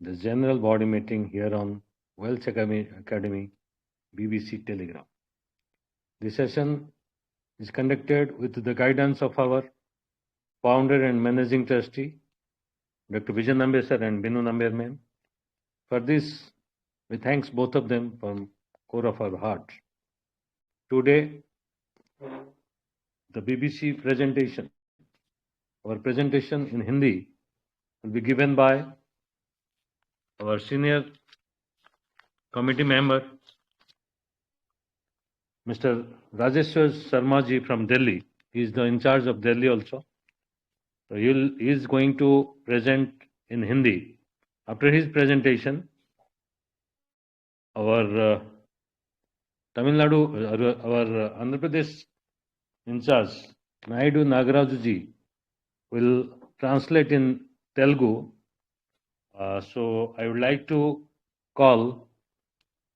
the general body meeting here on Wells Academy BBC Telegram. This session is conducted with the guidance of our founder and managing trustee, Dr. Vijan Nambe sir and Binu Nambe ma'am. For this, we thanks both of them from core of our heart. Today, the BBC presentation, our presentation in Hindi, will be given by our senior committee member, Mr. Rajeshwar Sharma ji from Delhi. He is the in charge of Delhi also. So he is going to present in Hindi. After his presentation, our Tamil Nadu, our Andhra Pradesh in charge, Naidu Nagaraju ji, will translate in Telugu. So I would like to call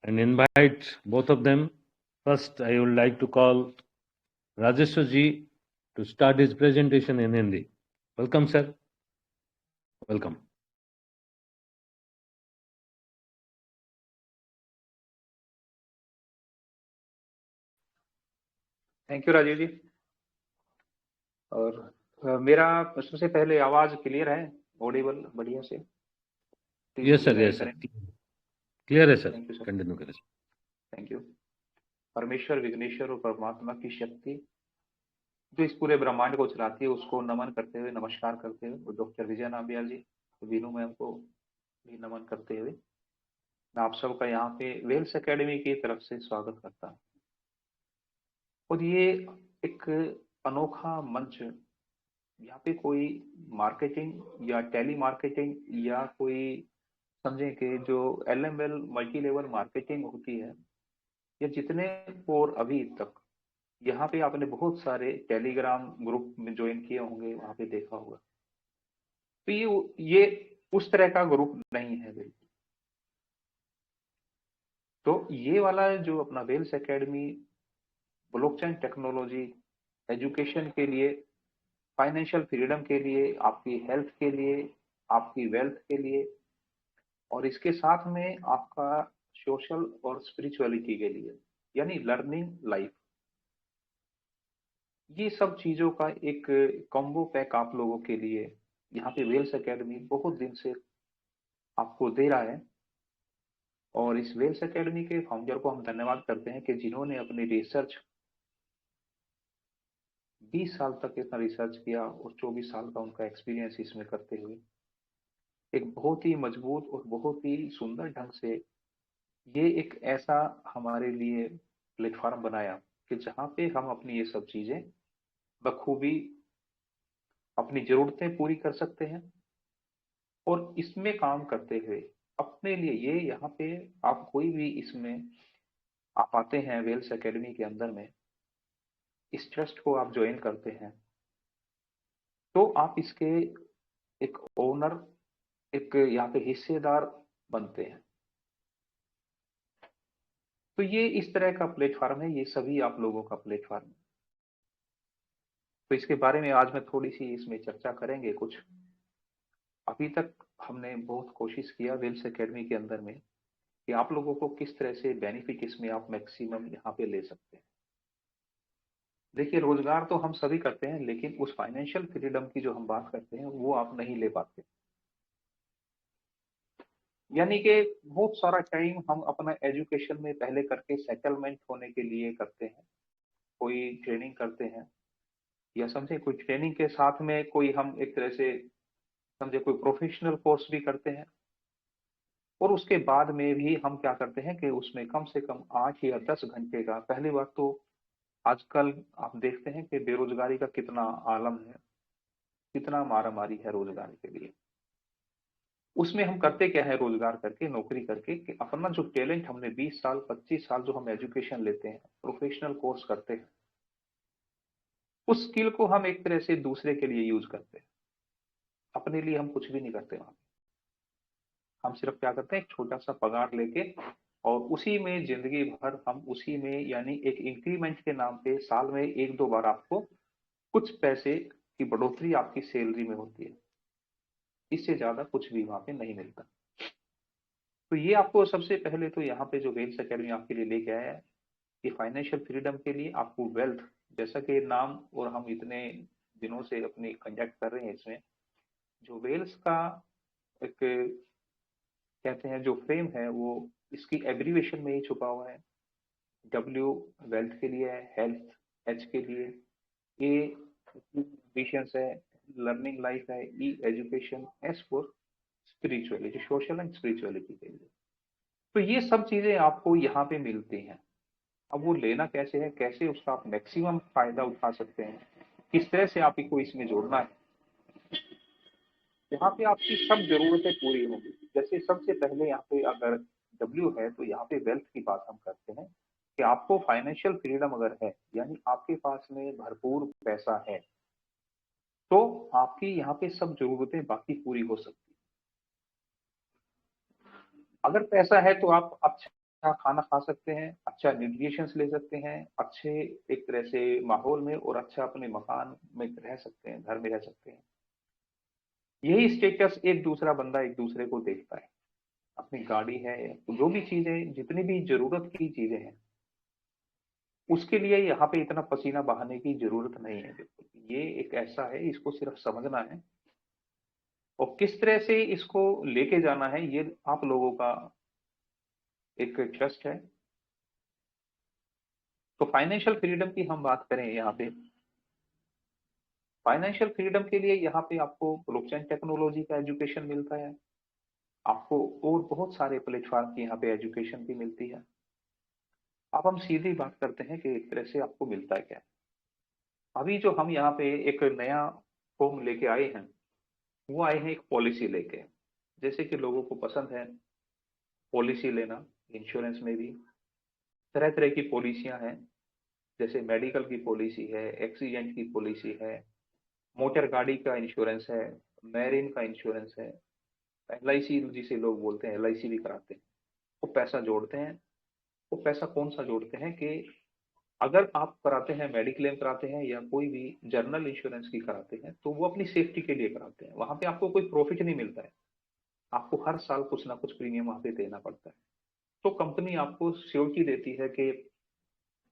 and invite both of them. First, I would like to call Rajeshwar ji to start his presentation in Hindi. Welcome, sir. Welcome. Thank you Rajiv ji. और मेरा सबसे पहले आवाज clear है, audible बढ़िया से? Yes sir, yes sir, clear है sir. Thank you sir, continue करें। Thank you. परमेश्वर, विघ्नेश्वर और परमात्मा की शक्ति जो इस पूरे ब्रह्मांड को चलाती है, उसको नमन करते हुए, नमस्कार करते हुए, डॉक्टर विजय नाम्बियाल जी, वीनू मैम को भी नमन करते हुए मैं आप सबका यहाँ पे वेल्स एकेडमी की तरफ से स्वागत करता हूँ। और ये एक अनोखा मंच, यहाँ पे कोई मार्केटिंग या टेली मार्केटिंग या कोई समझें कि जो LML मल्टी लेवल मार्केटिंग होती है, या जितने और अभी तक यहाँ पे आपने बहुत सारे टेलीग्राम ग्रुप में ज्वाइन किए होंगे, वहां पे देखा होगा, तो ये उस तरह का ग्रुप नहीं है बिल्कुल। तो ये वाला जो अपना Wells academy blockchain technology education के लिए, फाइनेंशियल फ्रीडम के लिए, आपकी हेल्थ के लिए, आपकी वेल्थ के लिए, और इसके साथ में आपका सोशल और स्पिरिचुअलिटी के लिए, यानी लर्निंग लाइफ, ये सब चीजों का एक कॉम्बो पैक आप लोगों के लिए यहाँ पे वेल्स एकेडमी बहुत दिन से आपको दे रहा है। और इस वेल्स एकेडमी के फाउंडर को हम धन्यवाद करते हैं कि जिन्होंने अपनी रिसर्च 20 साल तक इतना रिसर्च किया और 24 साल का उनका एक्सपीरियंस इसमें करते हुए एक बहुत ही मजबूत और बहुत ही सुंदर ढंग से ये एक ऐसा हमारे लिए प्लेटफॉर्म बनाया कि जहाँ पे हम अपनी ये सब चीजें बखूबी अपनी जरूरतें पूरी कर सकते हैं। और इसमें काम करते हुए अपने लिए ये यहाँ पे आप कोई भी इसमें आप आते हैं वेल्स एकेडमी के अंदर में, इस ट्रस्ट को आप ज्वाइन करते हैं, तो आप इसके एक ओनर, एक यहाँ पे हिस्सेदार बनते हैं। तो ये इस तरह का प्लेटफॉर्म है, ये सभी आप लोगों का प्लेटफॉर्म है। तो इसके बारे में आज मैं थोड़ी सी इसमें चर्चा करेंगे। कुछ अभी तक हमने बहुत कोशिश किया वेल्स एकेडमी के अंदर में कि आप लोगों को किस तरह से बेनिफिट इसमें आप मैक्सिमम यहाँ पे ले सकते हैं। देखिए, रोजगार तो हम सभी करते हैं, लेकिन उस फाइनेंशियल फ्रीडम की जो हम बात करते हैं वो आप नहीं ले पाते। यानी कि बहुत सारा टाइम हम अपना एजुकेशन में पहले करके सेटलमेंट होने के लिए करते हैं, कोई ट्रेनिंग करते हैं, या समझे कोई ट्रेनिंग के साथ में कोई हम एक तरह से समझे कोई प्रोफेशनल कोर्स भी करते हैं। और उसके बाद में भी हम क्या करते हैं कि उसमें कम से कम 8 या 10 घंटे का, पहली बात तो आजकल आप देखते हैं कि बेरोजगारी का कितना आलम है, कितना मारामारी है रोजगार के लिए। उसमें हम करते क्या है रोजगार करके, नौकरी करके, कि अपना जो टैलेंट हमने 20 साल 25 साल जो हम एजुकेशन लेते हैं, प्रोफेशनल कोर्स करते हैं, उस स्किल को हम एक तरह से दूसरे के लिए यूज करते हैं। अपने लिए हम कुछ भी नहीं करते वहां। हम सिर्फ क्या करते हैं, एक छोटा सा पगार लेके और उसी में जिंदगी भर हम उसी में, यानी एक इंक्रीमेंट के नाम पे साल में 1-2 बार आपको कुछ पैसे की बढ़ोतरी आपकी सैलरी में होती है, इससे ज्यादा कुछ भी वहां पे नहीं मिलता। तो ये आपको सबसे पहले तो यहाँ पे जो वेल्थ एकेडमी आपके लिए लेके आया है कि फाइनेंशियल फ्रीडम के लिए आपको वेल्थ, जैसा कि नाम और हम इतने दिनों से अपनी कंडक्ट कर रहे हैं, इसमें जो वेल्थ का एक कहते हैं जो फ्रेम है वो इसकी एब्रीवेशन में ही छुपा हुआ है। डब्ल्यू वेल्थ के लिए है, हेल्थ एच के लिए, ए एम्बिशंस है, लर्निंग लाइफ है, E education, S for spirituality, social and spirituality के लिए। तो ये सब चीजें आपको यहाँ पे मिलती हैं। अब वो लेना कैसे है, कैसे उसका आप मैक्सिमम फायदा उठा सकते हैं, किस तरह से आपको इसमें जोड़ना है, यहाँ पे आपकी सब जरूरतें पूरी होंगी। जैसे सबसे पहले यहाँ पे अगर डब्ल्यू है तो यहाँ पे वेल्थ की बात हम करते हैं कि आपको फाइनेंशियल फ्रीडम अगर है, यानी आपके पास में भरपूर पैसा है, तो आपकी यहाँ पे सब जरूरतें बाकी पूरी हो सकती हैं। अगर पैसा है तो आप अच्छा खाना खा सकते हैं, अच्छा न्यूट्रिशंस ले सकते हैं, अच्छे एक तरह से माहौल में और अच्छा अपने मकान में रह सकते हैं, घर में रह सकते हैं। यही स्टेटस एक दूसरा बंदा एक दूसरे को देखता है। अपनी गाड़ी है, जो भी चीजें, जितनी भी जरूरत की चीजें हैं, उसके लिए यहाँ पे इतना पसीना बहाने की जरूरत नहीं है। बिल्कुल ये एक ऐसा है, इसको सिर्फ समझना है और किस तरह से इसको लेके जाना है, ये आप लोगों का एक ट्रस्ट है। तो फाइनेंशियल फ्रीडम की हम बात करें यहाँ पे, फाइनेंशियल फ्रीडम के लिए यहाँ पे आपको ब्लॉकचेन टेक्नोलॉजी का एजुकेशन मिलता है, आपको और बहुत सारे प्लेटफॉर्म की यहाँ पे एजुकेशन भी मिलती है। अब हम सीधी बात करते हैं कि एक तरह से आपको मिलता है क्या। अभी जो हम यहाँ पे एक नया फॉर्म लेके आए हैं, वो आए हैं एक पॉलिसी लेके। जैसे कि लोगों को पसंद है पॉलिसी लेना, इंश्योरेंस में भी तरह तरह की पॉलिसियां हैं। जैसे मेडिकल की पॉलिसी है, एक्सीडेंट की पॉलिसी है, मोटर गाड़ी का इंश्योरेंस है, मैरिन का इंश्योरेंस है, एलआईसी जिसे लोग बोलते हैं, एलआईसी भी कराते हैं। वो पैसा जोड़ते हैं। वो पैसा कौन सा जोड़ते हैं कि अगर आप कराते हैं, मेडिक्लेम कराते हैं या कोई भी जर्नल इंश्योरेंस की कराते हैं, तो वो अपनी सेफ्टी के लिए कराते हैं। वहां पे आपको कोई प्रॉफिट नहीं मिलता है, आपको हर साल कुछ ना कुछ प्रीमियम वहां पे देना पड़ता है। तो कंपनी आपको श्योरिटी देती है कि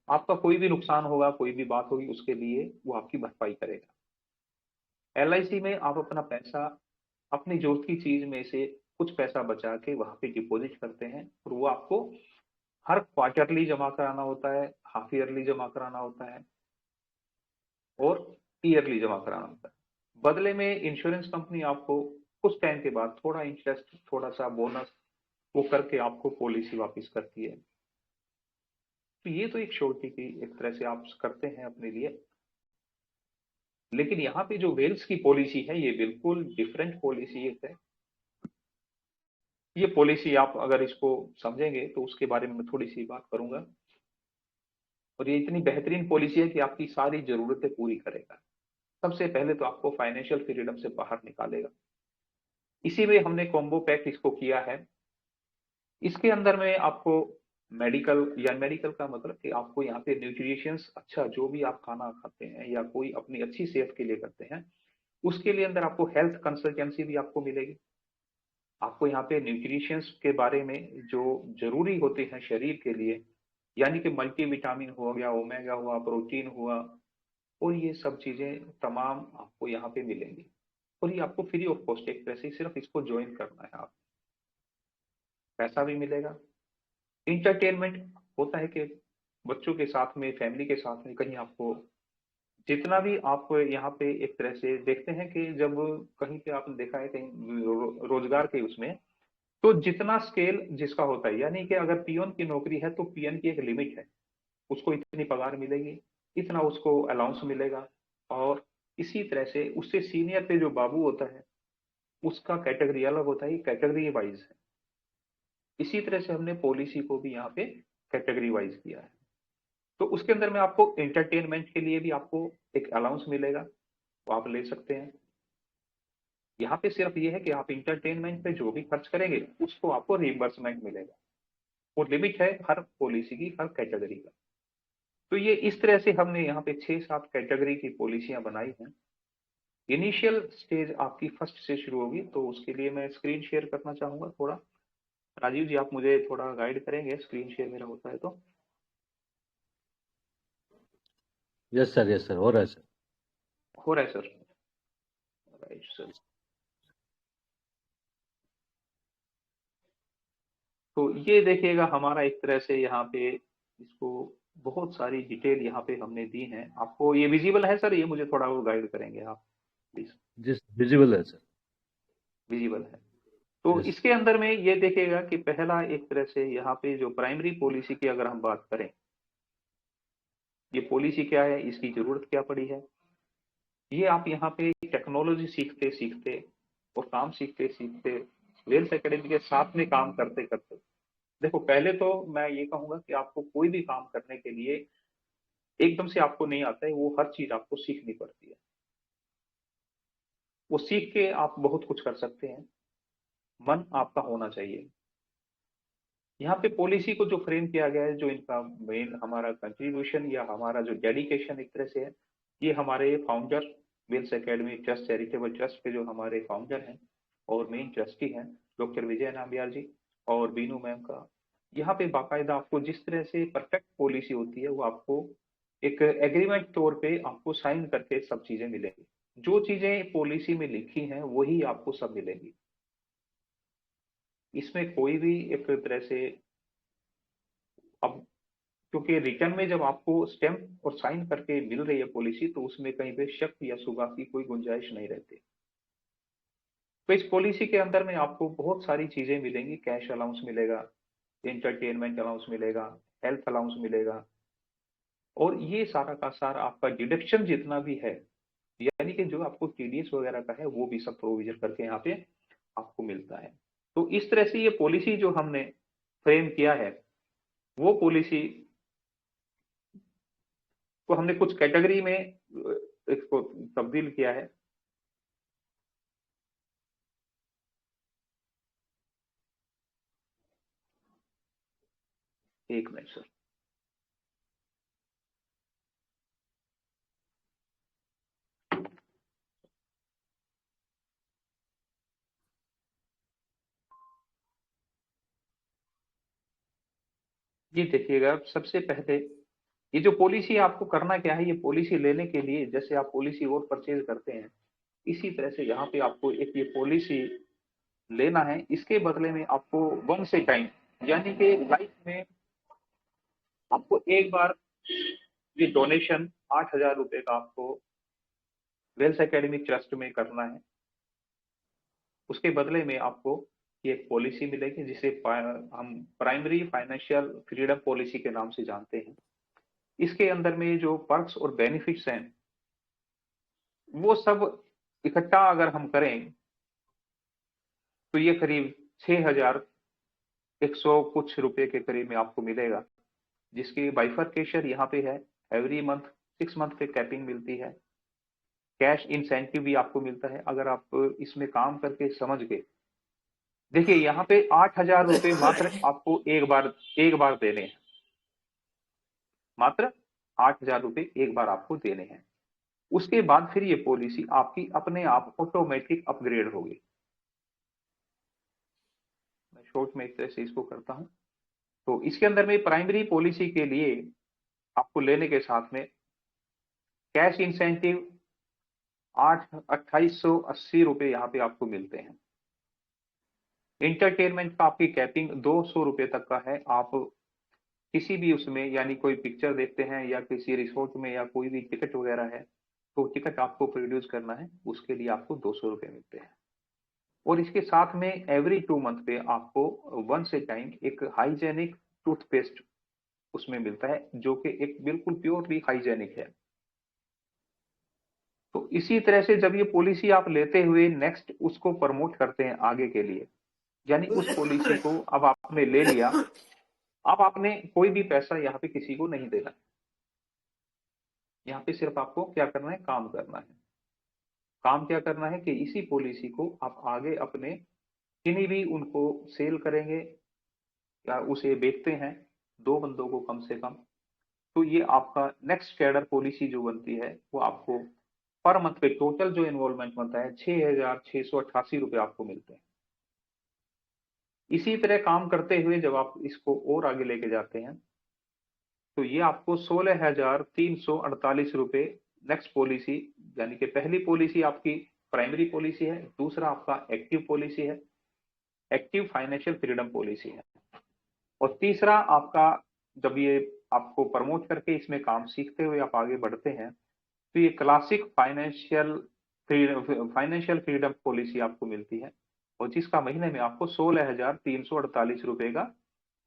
आपका कोई भी नुकसान होगा, कोई भी बात होगी, उसके लिए वो आपकी भरपाई करेगा। एलआईसी में आप अपना पैसा अपनी जरूरत की चीज में से कुछ पैसा बचा के वहां पे डिपॉजिट करते हैं और वो आपको हर क्वार्टरली जमा कराना होता है, हाफ ईयरली जमा कराना होता है और ईयरली जमा कराना होता है। बदले में इंश्योरेंस कंपनी आपको कुछ टाइम के बाद थोड़ा इंटरेस्ट, थोड़ा सा बोनस वो करके आपको पॉलिसी वापस करती है। तो ये तो एक श्योरिटी की एक तरह से आप करते हैं अपने लिए। लेकिन यहाँ पे जो वेल्स की पॉलिसी है, ये बिल्कुल डिफरेंट पॉलिसी है। ये पॉलिसी आप अगर इसको समझेंगे तो उसके बारे में मैं थोड़ी सी बात करूंगा। और ये इतनी बेहतरीन पॉलिसी है कि आपकी सारी जरूरतें पूरी करेगा। सबसे पहले तो आपको फाइनेंशियल फ्रीडम से बाहर निकालेगा। इसी में हमने कॉम्बो पैक इसको किया है। इसके अंदर में आपको मेडिकल, या मेडिकल का मतलब कि आपको यहाँ पे न्यूट्रिशंस, अच्छा जो भी आप खाना खाते हैं या कोई अपनी अच्छी सेहत के लिए करते हैं, उसके लिए अंदर आपको हेल्थ कंसल्टेंसी भी आपको मिलेगी। आपको यहाँ पे न्यूट्रिशंस के बारे में जो जरूरी होते हैं शरीर के लिए, यानी कि मल्टीविटामिन हो गया, ओमेगा हुआ, प्रोटीन हुआ, और ये सब चीजें तमाम आपको यहाँ पे मिलेंगी। और ये आपको फ्री ऑफ कॉस्ट, एक तरह से सिर्फ इसको ज्वाइन करना है, आप पैसा भी मिलेगा। इंटरटेनमेंट होता है कि बच्चों के साथ में, फैमिली के साथ में कहीं आपको जितना भी आप यहाँ पे एक तरह से देखते हैं कि जब कहीं पे आपने देखा है कहीं रोजगार के उसमें, तो जितना स्केल जिसका होता है, यानी कि अगर पियोन की नौकरी है तो पियन की एक लिमिट है, उसको इतनी पगार मिलेगी, इतना उसको अलाउंस मिलेगा। और इसी तरह से उससे सीनियर पे जो बाबू होता है उसका कैटेगरी अलग होता है, कैटेगरी वाइज है। इसी तरह से हमने पॉलिसी को भी यहाँ पे कैटेगरी वाइज किया है। तो उसके अंदर में आपको एंटरटेनमेंट के लिए भी आपको एक अलाउंस मिलेगा, वो आप ले सकते हैं। यहाँ पे सिर्फ ये है कि आप इंटरटेनमेंट पे जो भी खर्च करेंगे उसको आपको रिइंबर्समेंट मिलेगा। वो लिमिट है हर पॉलिसी की, हर कैटेगरी का। तो ये इस तरह से हमने यहाँ पे 6-7 कैटेगरी की पॉलिसियां बनाई हैं। इनिशियल स्टेज आपकी फर्स्ट से शुरू होगी, तो उसके लिए मैं स्क्रीन शेयर करना चाहूंगा थोड़ा। राजीव जी आप मुझे थोड़ा गाइड करेंगे, स्क्रीन शेयर मेरा होता है तो। यस सर हो रहा है सर। हो रहा है सर, राइट सर। तो ये देखिएगा हमारा एक तरह से यहाँ पे इसको बहुत सारी डिटेल यहाँ पे हमने दी है। आपको ये विजिबल है सर? ये मुझे थोड़ा वो गाइड करेंगे आप प्लीज। जिस विजिबल है सर। विजिबल है। तो यस। इसके अंदर में ये देखिएगा कि पहला एक तरह से यहाँ पे जो प्राइमरी पॉलिसी की अगर हम बात करें, ये पॉलिसी क्या है, इसकी जरूरत क्या पड़ी है, ये आप यहाँ पे टेक्नोलॉजी सीखते सीखते और काम सीखते सीखते वेल्थ एकेडमी के साथ में काम करते करते, देखो पहले तो मैं ये कहूंगा कि आपको कोई भी काम करने के लिए एकदम से आपको नहीं आता है, वो हर चीज आपको सीखनी पड़ती है। वो सीख के आप बहुत कुछ कर सकते हैं, मन आपका होना चाहिए। यहाँ पे पॉलिसी को जो फ्रेम किया गया है, जो इनका मेन हमारा कंट्रीब्यूशन या हमारा जो डेडिकेशन एक तरह से है, ये हमारे founder wealth academy trust charitable trust के जो हमारे फाउंडर हैं और मेन ट्रस्टी हैं डॉक्टर विजय नाम्बियाल जी और बीनू मैम का, यहाँ पे बाकायदा आपको जिस तरह से परफेक्ट पॉलिसी होती है वो आपको एक एग्रीमेंट तौर पे आपको साइन करके सब चीजें मिलेंगी। जो चीजें पॉलिसी में लिखी हैं वही आपको सब मिलेंगी। इसमें कोई भी एक तरह से, अब क्योंकि रिटर्न में जब आपको स्टैम्प और साइन करके मिल रही है पॉलिसी, तो उसमें कहीं पे शक या शुबा की कोई गुंजाइश नहीं रहती। तो इस पॉलिसी के अंदर में आपको बहुत सारी चीजें मिलेंगी। कैश अलाउंस मिलेगा, एंटरटेनमेंट अलाउंस मिलेगा, हेल्थ अलाउंस मिलेगा, और ये सारा का सारा आपका डिडक्शन जितना भी है, यानी कि जो आपको टीडीएस वगैरह का है, वो भी सब प्रोविजन करके यहाँ पे आपको मिलता है। तो इस तरह से ये पॉलिसी जो हमने फ्रेम किया है, वो पॉलिसी को हमने कुछ कैटेगरी में इसको तब्दील किया है। एक मिनट सर। ये देखिएगा सबसे पहले, ये जो पॉलिसी आपको करना क्या है, ये पॉलिसी लेने के लिए जैसे आप पॉलिसी और परचेज करते हैं, इसी तरह से यहाँ पे आपको एक ये पॉलिसी लेना है। इसके बदले में आपको वन से टाइम, यानी कि लाइफ में आपको एक बार ये डोनेशन 8,000 रुपए का आपको वेल्थ एकेडमिक ट्रस्ट में करना है। उसके बदले में आपको ये एक पॉलिसी मिलेगी जिसे हम प्राइमरी फाइनेंशियल फ्रीडम पॉलिसी के नाम से जानते हैं। इसके अंदर में जो पर्क्स और बेनिफिट्स हैं, वो सब इकट्ठा अगर हम करें तो ये करीब 6,100 कुछ रुपए के करीब में आपको मिलेगा, जिसकी बाइफरकेशन यहाँ पे है। एवरी मंथ 6 मंथ पे कैपिंग मिलती है। कैश इंसेंटिव भी आपको मिलता है अगर आप इसमें काम करके समझ गए। देखिए यहाँ पे 8,000 रुपए मात्र आपको एक बार देने हैं, मात्र 8,000 रुपए एक बार आपको देने हैं। उसके बाद फिर ये पॉलिसी आपकी अपने आप ऑटोमेटिक अपग्रेड होगी। मैं शॉर्ट में एक तरह से इसको करता हूं। तो इसके अंदर में प्राइमरी पॉलिसी के लिए आपको लेने के साथ में कैश इंसेंटिव 2,880 यहाँ पे आपको मिलते हैं। इंटरटेनमेंट का आपकी कैपिंग 200 रुपए तक का है। आप किसी भी उसमें, यानी कोई पिक्चर देखते हैं या किसी रिसोर्ट में या कोई भी टिकट वगैरह है, तो टिकट आपको प्रोड्यूस करना है, उसके लिए आपको 200 रुपए मिलते हैं। और इसके साथ में एवरी 2 मंथ पे आपको वन से टाइम एक हाइजेनिक टूथपेस्ट उसमें मिलता है, जो कि एक बिल्कुल प्योरली हाइजेनिक है। तो इसी तरह से जब ये पॉलिसी आप लेते हुए नेक्स्ट उसको प्रमोट करते हैं आगे के लिए, यानी उस पॉलिसी को अब आपने ले लिया, अब आपने कोई भी पैसा यहाँ पे किसी को नहीं देना। यहाँ पे सिर्फ आपको क्या करना है, काम करना है। काम क्या करना है कि इसी पॉलिसी को आप आगे अपने किन्हीं भी उनको सेल करेंगे या उसे बेचते हैं, 2 बंदों को कम से कम, तो ये आपका नेक्स्ट कैडर पॉलिसी जो बनती है, वो आपको पर मंथ पे टोटल जो इन्वॉल्वमेंट बनता है 6,688 रुपए आपको मिलते हैं। इसी तरह काम करते हुए जब आप इसको और आगे लेके जाते हैं तो ये आपको 16,348 रुपए नेक्स्ट पॉलिसी, यानी कि पहली पॉलिसी आपकी प्राइमरी पॉलिसी है, दूसरा आपका एक्टिव पॉलिसी है, एक्टिव फाइनेंशियल फ्रीडम पॉलिसी है, और तीसरा आपका जब ये आपको प्रमोट करके इसमें काम सीखते हुए आप आगे बढ़ते हैं तो ये क्लासिक फाइनेंशियल फ्रीडम पॉलिसी आपको मिलती है, और जिसका महीने में आपको 16,348 रुपए का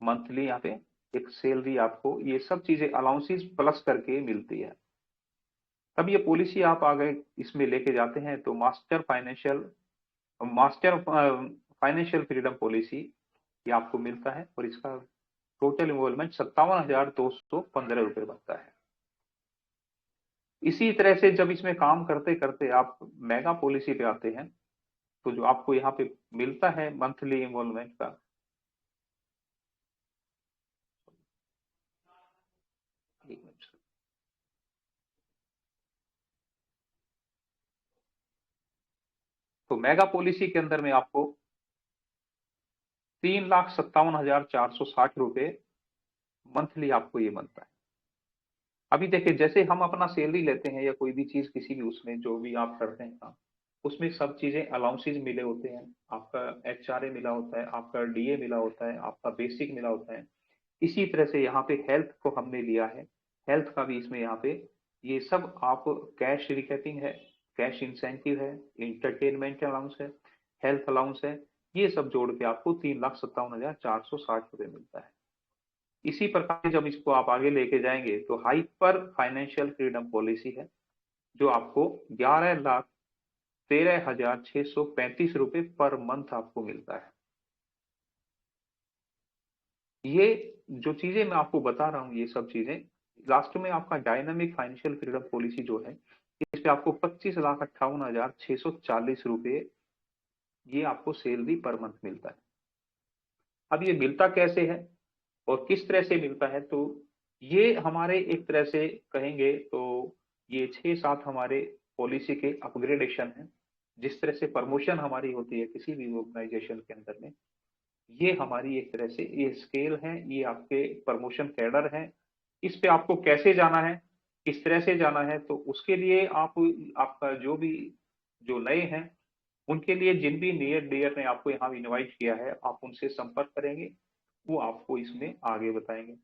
मंथली यहाँ पे एक सैलरी आपको ये सब चीजें अलाउंसेस प्लस करके मिलती है। तब ये पॉलिसी आप आगे इसमें लेके जाते हैं तो मास्टर फाइनेंशियल फ्रीडम पॉलिसी ये आपको मिलता है, और इसका टोटल इन्वॉल्वमेंट 57,215 रुपए बनता है। इसी तरह से जब इसमें काम करते करते आप मेगा पॉलिसी पे आते हैं तो जो आपको यहाँ पे मिलता है मंथली इन्वॉल्वमेंट का, एक मिनट, तो मेगा पॉलिसी के अंदर में आपको 3,57,460 रुपए मंथली आपको ये बनता है। अभी देखिए जैसे हम अपना सैलरी लेते हैं या कोई भी चीज किसी भी उसमें जो भी आप करते हैं काम, उसमें सब चीजें अलाउंसेज मिले होते हैं, आपका HRA मिला होता है, आपका DA मिला होता है, आपका बेसिक मिला होता है। इसी तरह से यहाँ पे हेल्थ को हमने लिया है, हेल्थ का भी इसमें यहाँ पे ये सब आप कैश रिकैपिंग है, कैश इंसेंटिव है, इंटरटेनमेंट अलाउंस है, हेल्थ अलाउंस है, ये सब जोड़ के आपको 3,57,460 रुपए मिलता है। इसी प्रकार जब इसको आप आगे लेके जाएंगे तो हाइपर फाइनेंशियल फ्रीडम पॉलिसी है जो आपको 11,13,635 रुपए पर मंथ आपको मिलता है। ये जो चीजें मैं आपको बता रहा हूँ ये सब चीजें लास्ट में आपका डायनामिक फाइनेंशियल फ्रीडम पॉलिसी जो है इस पे आपको 25,58,640 रुपए ये आपको सैलरी पर मंथ मिलता है। अब ये मिलता कैसे है और किस तरह से मिलता है, तो ये हमारे एक तरह से कहेंगे तो ये 6-7 हमारे पॉलिसी के अपग्रेडेशन है। जिस तरह से प्रमोशन हमारी होती है किसी भी ऑर्गेनाइजेशन के अंदर में, ये हमारी एक तरह से ये स्केल है, ये आपके प्रमोशन कैडर है। इस पे आपको कैसे जाना है, किस तरह से जाना है, तो उसके लिए आप आपका जो भी जो नए हैं उनके लिए जिन भी नियर डियर ने आपको यहाँ इनवाइट किया है आप उनसे संपर्क करेंगे, वो आपको इसमें आगे बताएंगे।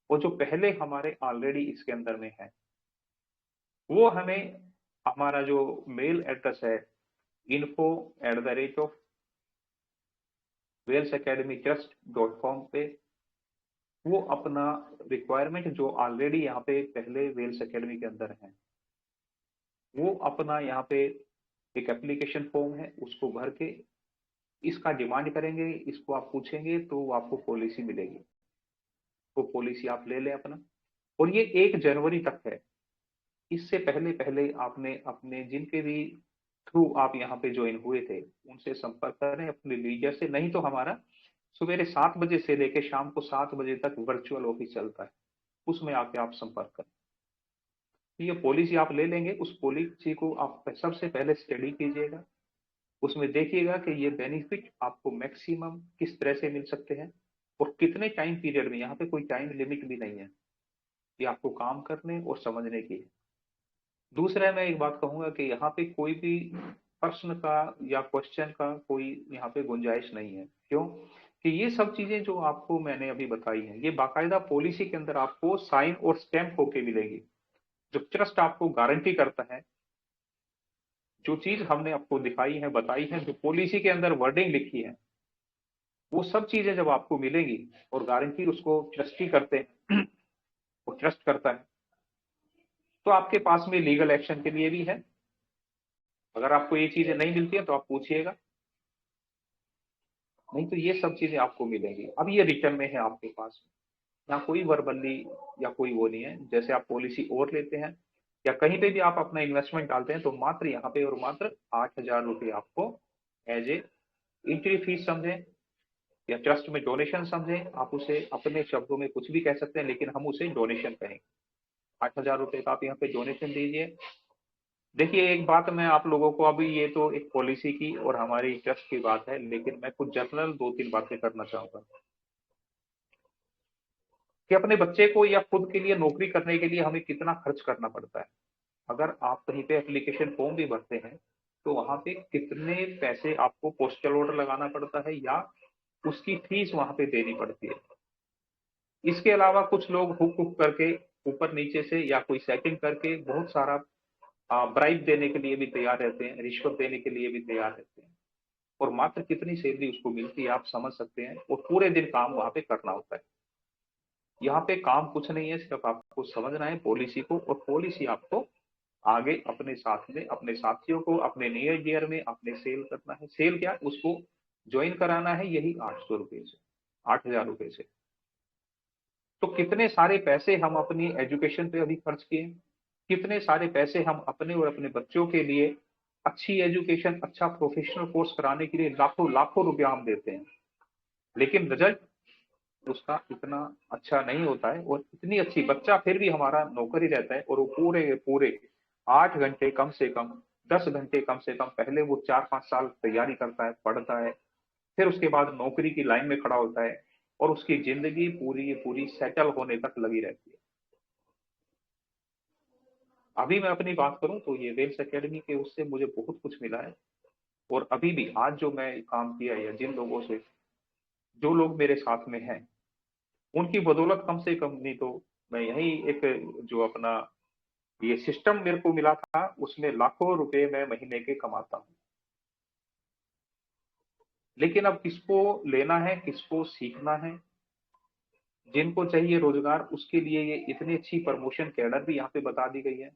और जो पहले हमारे ऑलरेडी इसके अंदर में है वो हमें हमारा जो मेल एड्रेस है info@wellsacademytrust.com पे वो अपना रिक्वायरमेंट जो ऑलरेडी यहाँ पे पहले वेल्स एकेडमी के अंदर है वो अपना यहाँ पे एक एप्लीकेशन फॉर्म है उसको भर के इसका डिमांड करेंगे, इसको आप पूछेंगे तो आपको पॉलिसी मिलेगी। तो पॉलिसी आप ले लें अपना, और ये 1 जनवरी तक है। इससे पहले पहले आपने अपने जिनके भी थ्रू आप यहाँ पे ज्वाइन हुए थे उनसे संपर्क करें अपने लीडर से, नहीं तो हमारा सवेरे 7 बजे से लेकर शाम को 7 बजे तक वर्चुअल ऑफिस चलता है, उसमें आके आप संपर्क करें। ये पॉलिसी आप ले लेंगे, उस पॉलिसी को आप सबसे पहले स्टडी कीजिएगा, उसमें देखिएगा कि ये बेनिफिट आपको मैक्सिमम किस तरह से मिल सकते हैं और कितने टाइम पीरियड में, यहाँ पे कोई टाइम लिमिट भी नहीं है, ये आपको काम करने और समझने की है। दूसरा मैं एक बात कहूंगा कि यहाँ पे कोई भी प्रश्न का या क्वेश्चन का कोई यहाँ पे गुंजाइश नहीं है। क्यों? कि ये सब चीजें जो आपको मैंने अभी बताई हैं ये बाकायदा पॉलिसी के अंदर आपको साइन और स्टैम्प होके मिलेगी। जो ट्रस्ट आपको गारंटी करता है, जो चीज हमने आपको दिखाई है बताई है, जो पॉलिसी के अंदर वर्डिंग लिखी है, वो सब चीजें जब आपको मिलेंगी और गारंटी उसको ट्रस्टी करते हैं वो ट्रस्ट करता है, तो आपके पास में लीगल एक्शन के लिए भी है। अगर आपको ये चीजें नहीं मिलती है तो आप पूछिएगा, नहीं तो ये सब चीजें आपको मिलेंगी। अब ये रिटर्न में है आपके पास, यहाँ कोई वर्बली या कोई वो नहीं है। जैसे आप पॉलिसी और लेते हैं या कहीं पे भी आप अपना इन्वेस्टमेंट डालते हैं तो मात्र यहाँ पे और मात्र 8,000 रुपये आपको एज ए एंट्री फीस समझें या ट्रस्ट में डोनेशन समझें, आप उसे अपने शब्दों में कुछ भी कह सकते हैं लेकिन हम उसे डोनेशन कहेंगे। 8,000 रुपये का आप यहाँ पे डोनेशन दीजिए, देखिए, एक बात मैं आप लोगों को, अभी ये तो एक पॉलिसी की और हमारी ट्रस्ट की बात है, लेकिन मैं कुछ जनरल 2-3 बातें करना चाहूँगा कि अपने बच्चे को या खुद के लिए नौकरी करने के लिए हमें कितना खर्च करना पड़ता है। अगर आप कहीं पे एप्लीकेशन फॉर्म भी भरते हैं, तो वहाँ पे कितने पैसे आपको पोस्टल ऑर्डर लगाना पड़ता है या उसकी फीस वहाँ पे देनी पड़ती है। इसके अलावा कुछ लोग हुक-हुक करके ऊपर नीचे से या कोई सेटिंग करके बहुत सारा ब्राइब देने के लिए भी तैयार रहते हैं, रिश्वत देने के लिए भी तैयार रहते हैं और मात्र कितनी सैलरी उसको मिलती है आप समझ सकते हैं और पूरे दिन काम वहाँ पे करना होता है। यहाँ पे काम कुछ नहीं है, सिर्फ आपको समझना है पॉलिसी को और पॉलिसी आपको आगे अपने साथ में, अपने साथियों को, अपने नियर ईयर में अपने सेल करना है। सेल क्या? उसको ज्वाइन कराना है यही 800 रुपए से, 8,000 रुपए से। तो कितने सारे पैसे हम अपनी एजुकेशन पे अभी खर्च किए, कितने सारे पैसे हम अपने और अपने बच्चों के लिए अच्छी एजुकेशन, अच्छा प्रोफेशनल कोर्स कराने के लिए लाखों लाखों रुपया हम देते हैं, लेकिन रिजल्ट उसका इतना अच्छा नहीं होता है और इतनी अच्छी बच्चा फिर भी हमारा नौकर ही रहता है और वो पूरे पूरे 8 घंटे कम से कम, 10 घंटे कम से कम पहले वो 4-5 साल तैयारी करता है, पढ़ता है, फिर उसके बाद नौकरी की लाइन में खड़ा होता है और उसकी जिंदगी पूरी पूरी सेटल होने तक लगी रहती है। अभी मैं अपनी बात करूं तो ये वेल्स एकेडमी के उससे मुझे बहुत कुछ मिला है और अभी भी आज जो मैं काम किया या जिन लोगों से, जो लोग मेरे साथ में हैं, उनकी बदौलत कम से कम नहीं तो मैं यही एक जो अपना ये सिस्टम मेरे को मिला था उसमें लाखों रुपए मैं महीने के कमाता हूँ। लेकिन अब किसको लेना है, किसको सीखना है, जिनको चाहिए रोजगार, उसके लिए ये इतनी अच्छी प्रमोशन कैडर भी यहाँ पे बता दी गई है।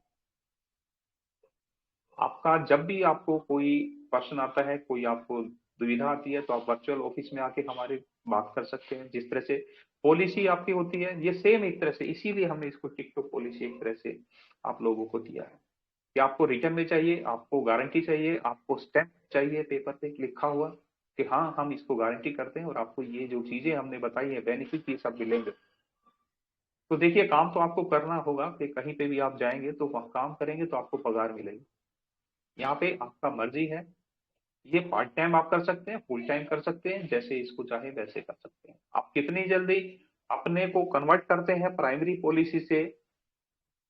आपका जब भी आपको कोई प्रश्न आता है, कोई आपको दुविधा आती है, तो आप वर्चुअल ऑफिस में आके हमारे बात कर सकते हैं। जिस तरह से पॉलिसी आपकी होती है, ये सेम एक तरह से, इसीलिए हमने इसको टिकटॉक पॉलिसी एक तरह से आप लोगों को दिया है कि आपको रिटर्न में चाहिए, आपको गारंटी चाहिए, आपको स्टैम्प चाहिए पेपर पे लिखा हुआ कि हाँ हम इसको गारंटी करते हैं और आपको ये जो चीजें हमने बताई है बेनिफिट ये सब मिलेंगे। तो देखिए, काम तो आपको करना होगा कि कहीं पे भी आप जाएंगे तो वहाँ काम करेंगे तो आपको पगार मिलेगी। यहाँ पे आपका मर्जी है, ये पार्ट टाइम आप कर सकते हैं, फुल टाइम कर सकते हैं, जैसे इसको चाहे वैसे कर सकते हैं। आप कितनी जल्दी अपने को कन्वर्ट करते हैं प्राइमरी पॉलिसी से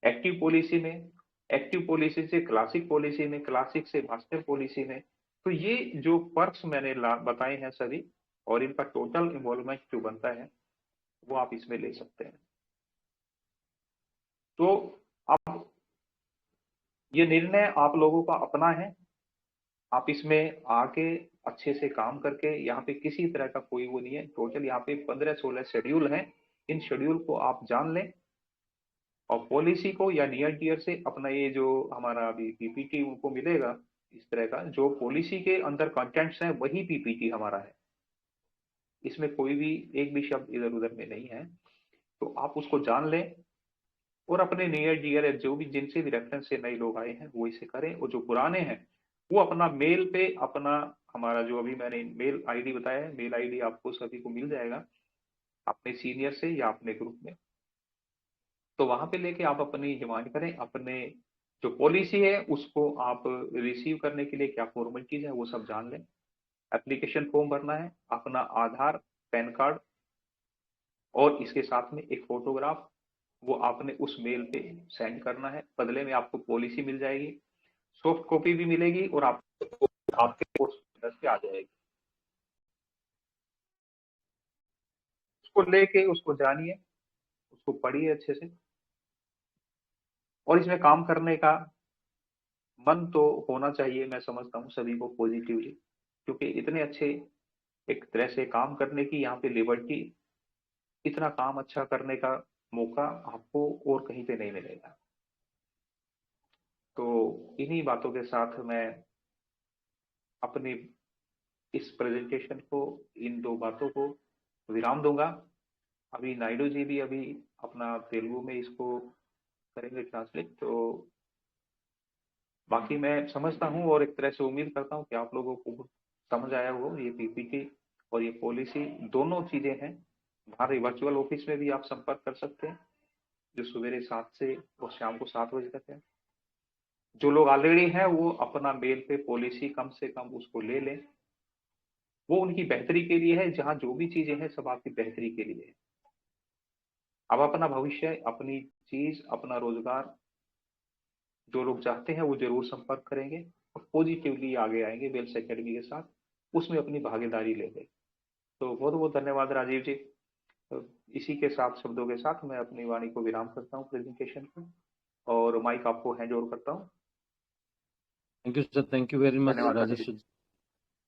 एक्टिव पॉलिसी में, एक्टिव पॉलिसी से क्लासिक पॉलिसी में, क्लासिक से मास्टर पॉलिसी में, तो ये जो पर्क्स मैंने बताए हैं सभी और इनका टोटल इन्वॉल्वमेंट जो बनता है वो आप इसमें ले सकते हैं। तो अब ये निर्णय आप लोगों का अपना है, आप इसमें आके अच्छे से काम करके, यहाँ पे किसी तरह का कोई वो नहीं है, टोटल यहाँ पे 15-16 शेड्यूल हैं, इन शेड्यूल को आप जान लें और पॉलिसी को या नियर टियर से अपना ये जो हमारा अभी पीपीटी उनको मिलेगा, इस तरह का जो पॉलिसी के अंदर कंटेंट्स हैं वही पीपीटी हमारा है, इसमें कोई भी एक भी शब्द इधर उधर में नहीं है। तो आप उसको जान लें और अपने नियर डियर जो भी जिनसे भी रेफरेंस से नए लोग आए हैं वो इसे करें और जो पुराने हैं वो अपना मेल पे अपना, हमारा जो अभी मैंने मेल आईडी बताया है, मेल आईडी आपको सभी को मिल जाएगा अपने सीनियर से या अपने ग्रुप में, तो वहां पे लेके आप अपनी डिमांड करें, अपने जो पॉलिसी है उसको आप रिसीव करने के लिए क्या फॉर्मेलिटीज है वो सब जान लें। एप्लीकेशन फॉर्म भरना है, अपना आधार, पैन कार्ड और इसके साथ में एक फोटोग्राफ, वो आपने उस मेल पे सेंड करना है, बदले में आपको पॉलिसी मिल जाएगी, सॉफ्ट कॉपी भी मिलेगी और आपको आपके पोस्ट पे आ जाएगी। उसको लेके उसको जानिए, उसको पढ़िए अच्छे से और इसमें काम करने का मन तो होना चाहिए, मैं समझता हूँ सभी को पॉजिटिवली, क्योंकि इतने अच्छे एक तरह से काम करने की यहाँ पे लिबर्टी, इतना काम अच्छा करने का मौका आपको और कहीं पे नहीं मिलेगा। तो इन्हीं बातों के साथ मैं अपनी इस प्रेजेंटेशन को, इन दो बातों को विराम दूंगा। अभी नायडू जी भी अभी अपना तेलुगु में इसको करेंगे ट्रांसलेट, तो बाकी मैं समझता हूँ और एक तरह से उम्मीद करता हूँ कि आप लोगों को समझ आया हो ये पीपीटी और ये पॉलिसी दोनों चीजें हैं। हमारे वर्चुअल ऑफिस में भी आप संपर्क कर सकते हैं जो सवेरे 7 से और शाम को 7 बजे तक है। जो लोग ऑलरेडी हैं वो अपना मेल पे पॉलिसी कम से कम उसको ले लें, वो उनकी बेहतरी के लिए है। जहाँ जो भी चीजें हैं सब आपकी बेहतरी के लिए है। अब अपना भविष्य, अपनी चीज, अपना रोजगार जो लोग चाहते हैं वो जरूर संपर्क करेंगे और पॉजिटिवली आगे आएंगे वेल्स एकेडमी के साथ, उसमें अपनी भागीदारी लेंगे। तो बहुत बहुत धन्यवाद राजीव जी। तो इसी के साथ शब्दों के साथ मैं अपनी वाणी को विराम करता हूँ प्रेजेंटेशन को, और माइक आपको हैंड ओवर करता हूँ। Thank you sir, thank you very much धन्यवाद राजेश राजीव जी। जी,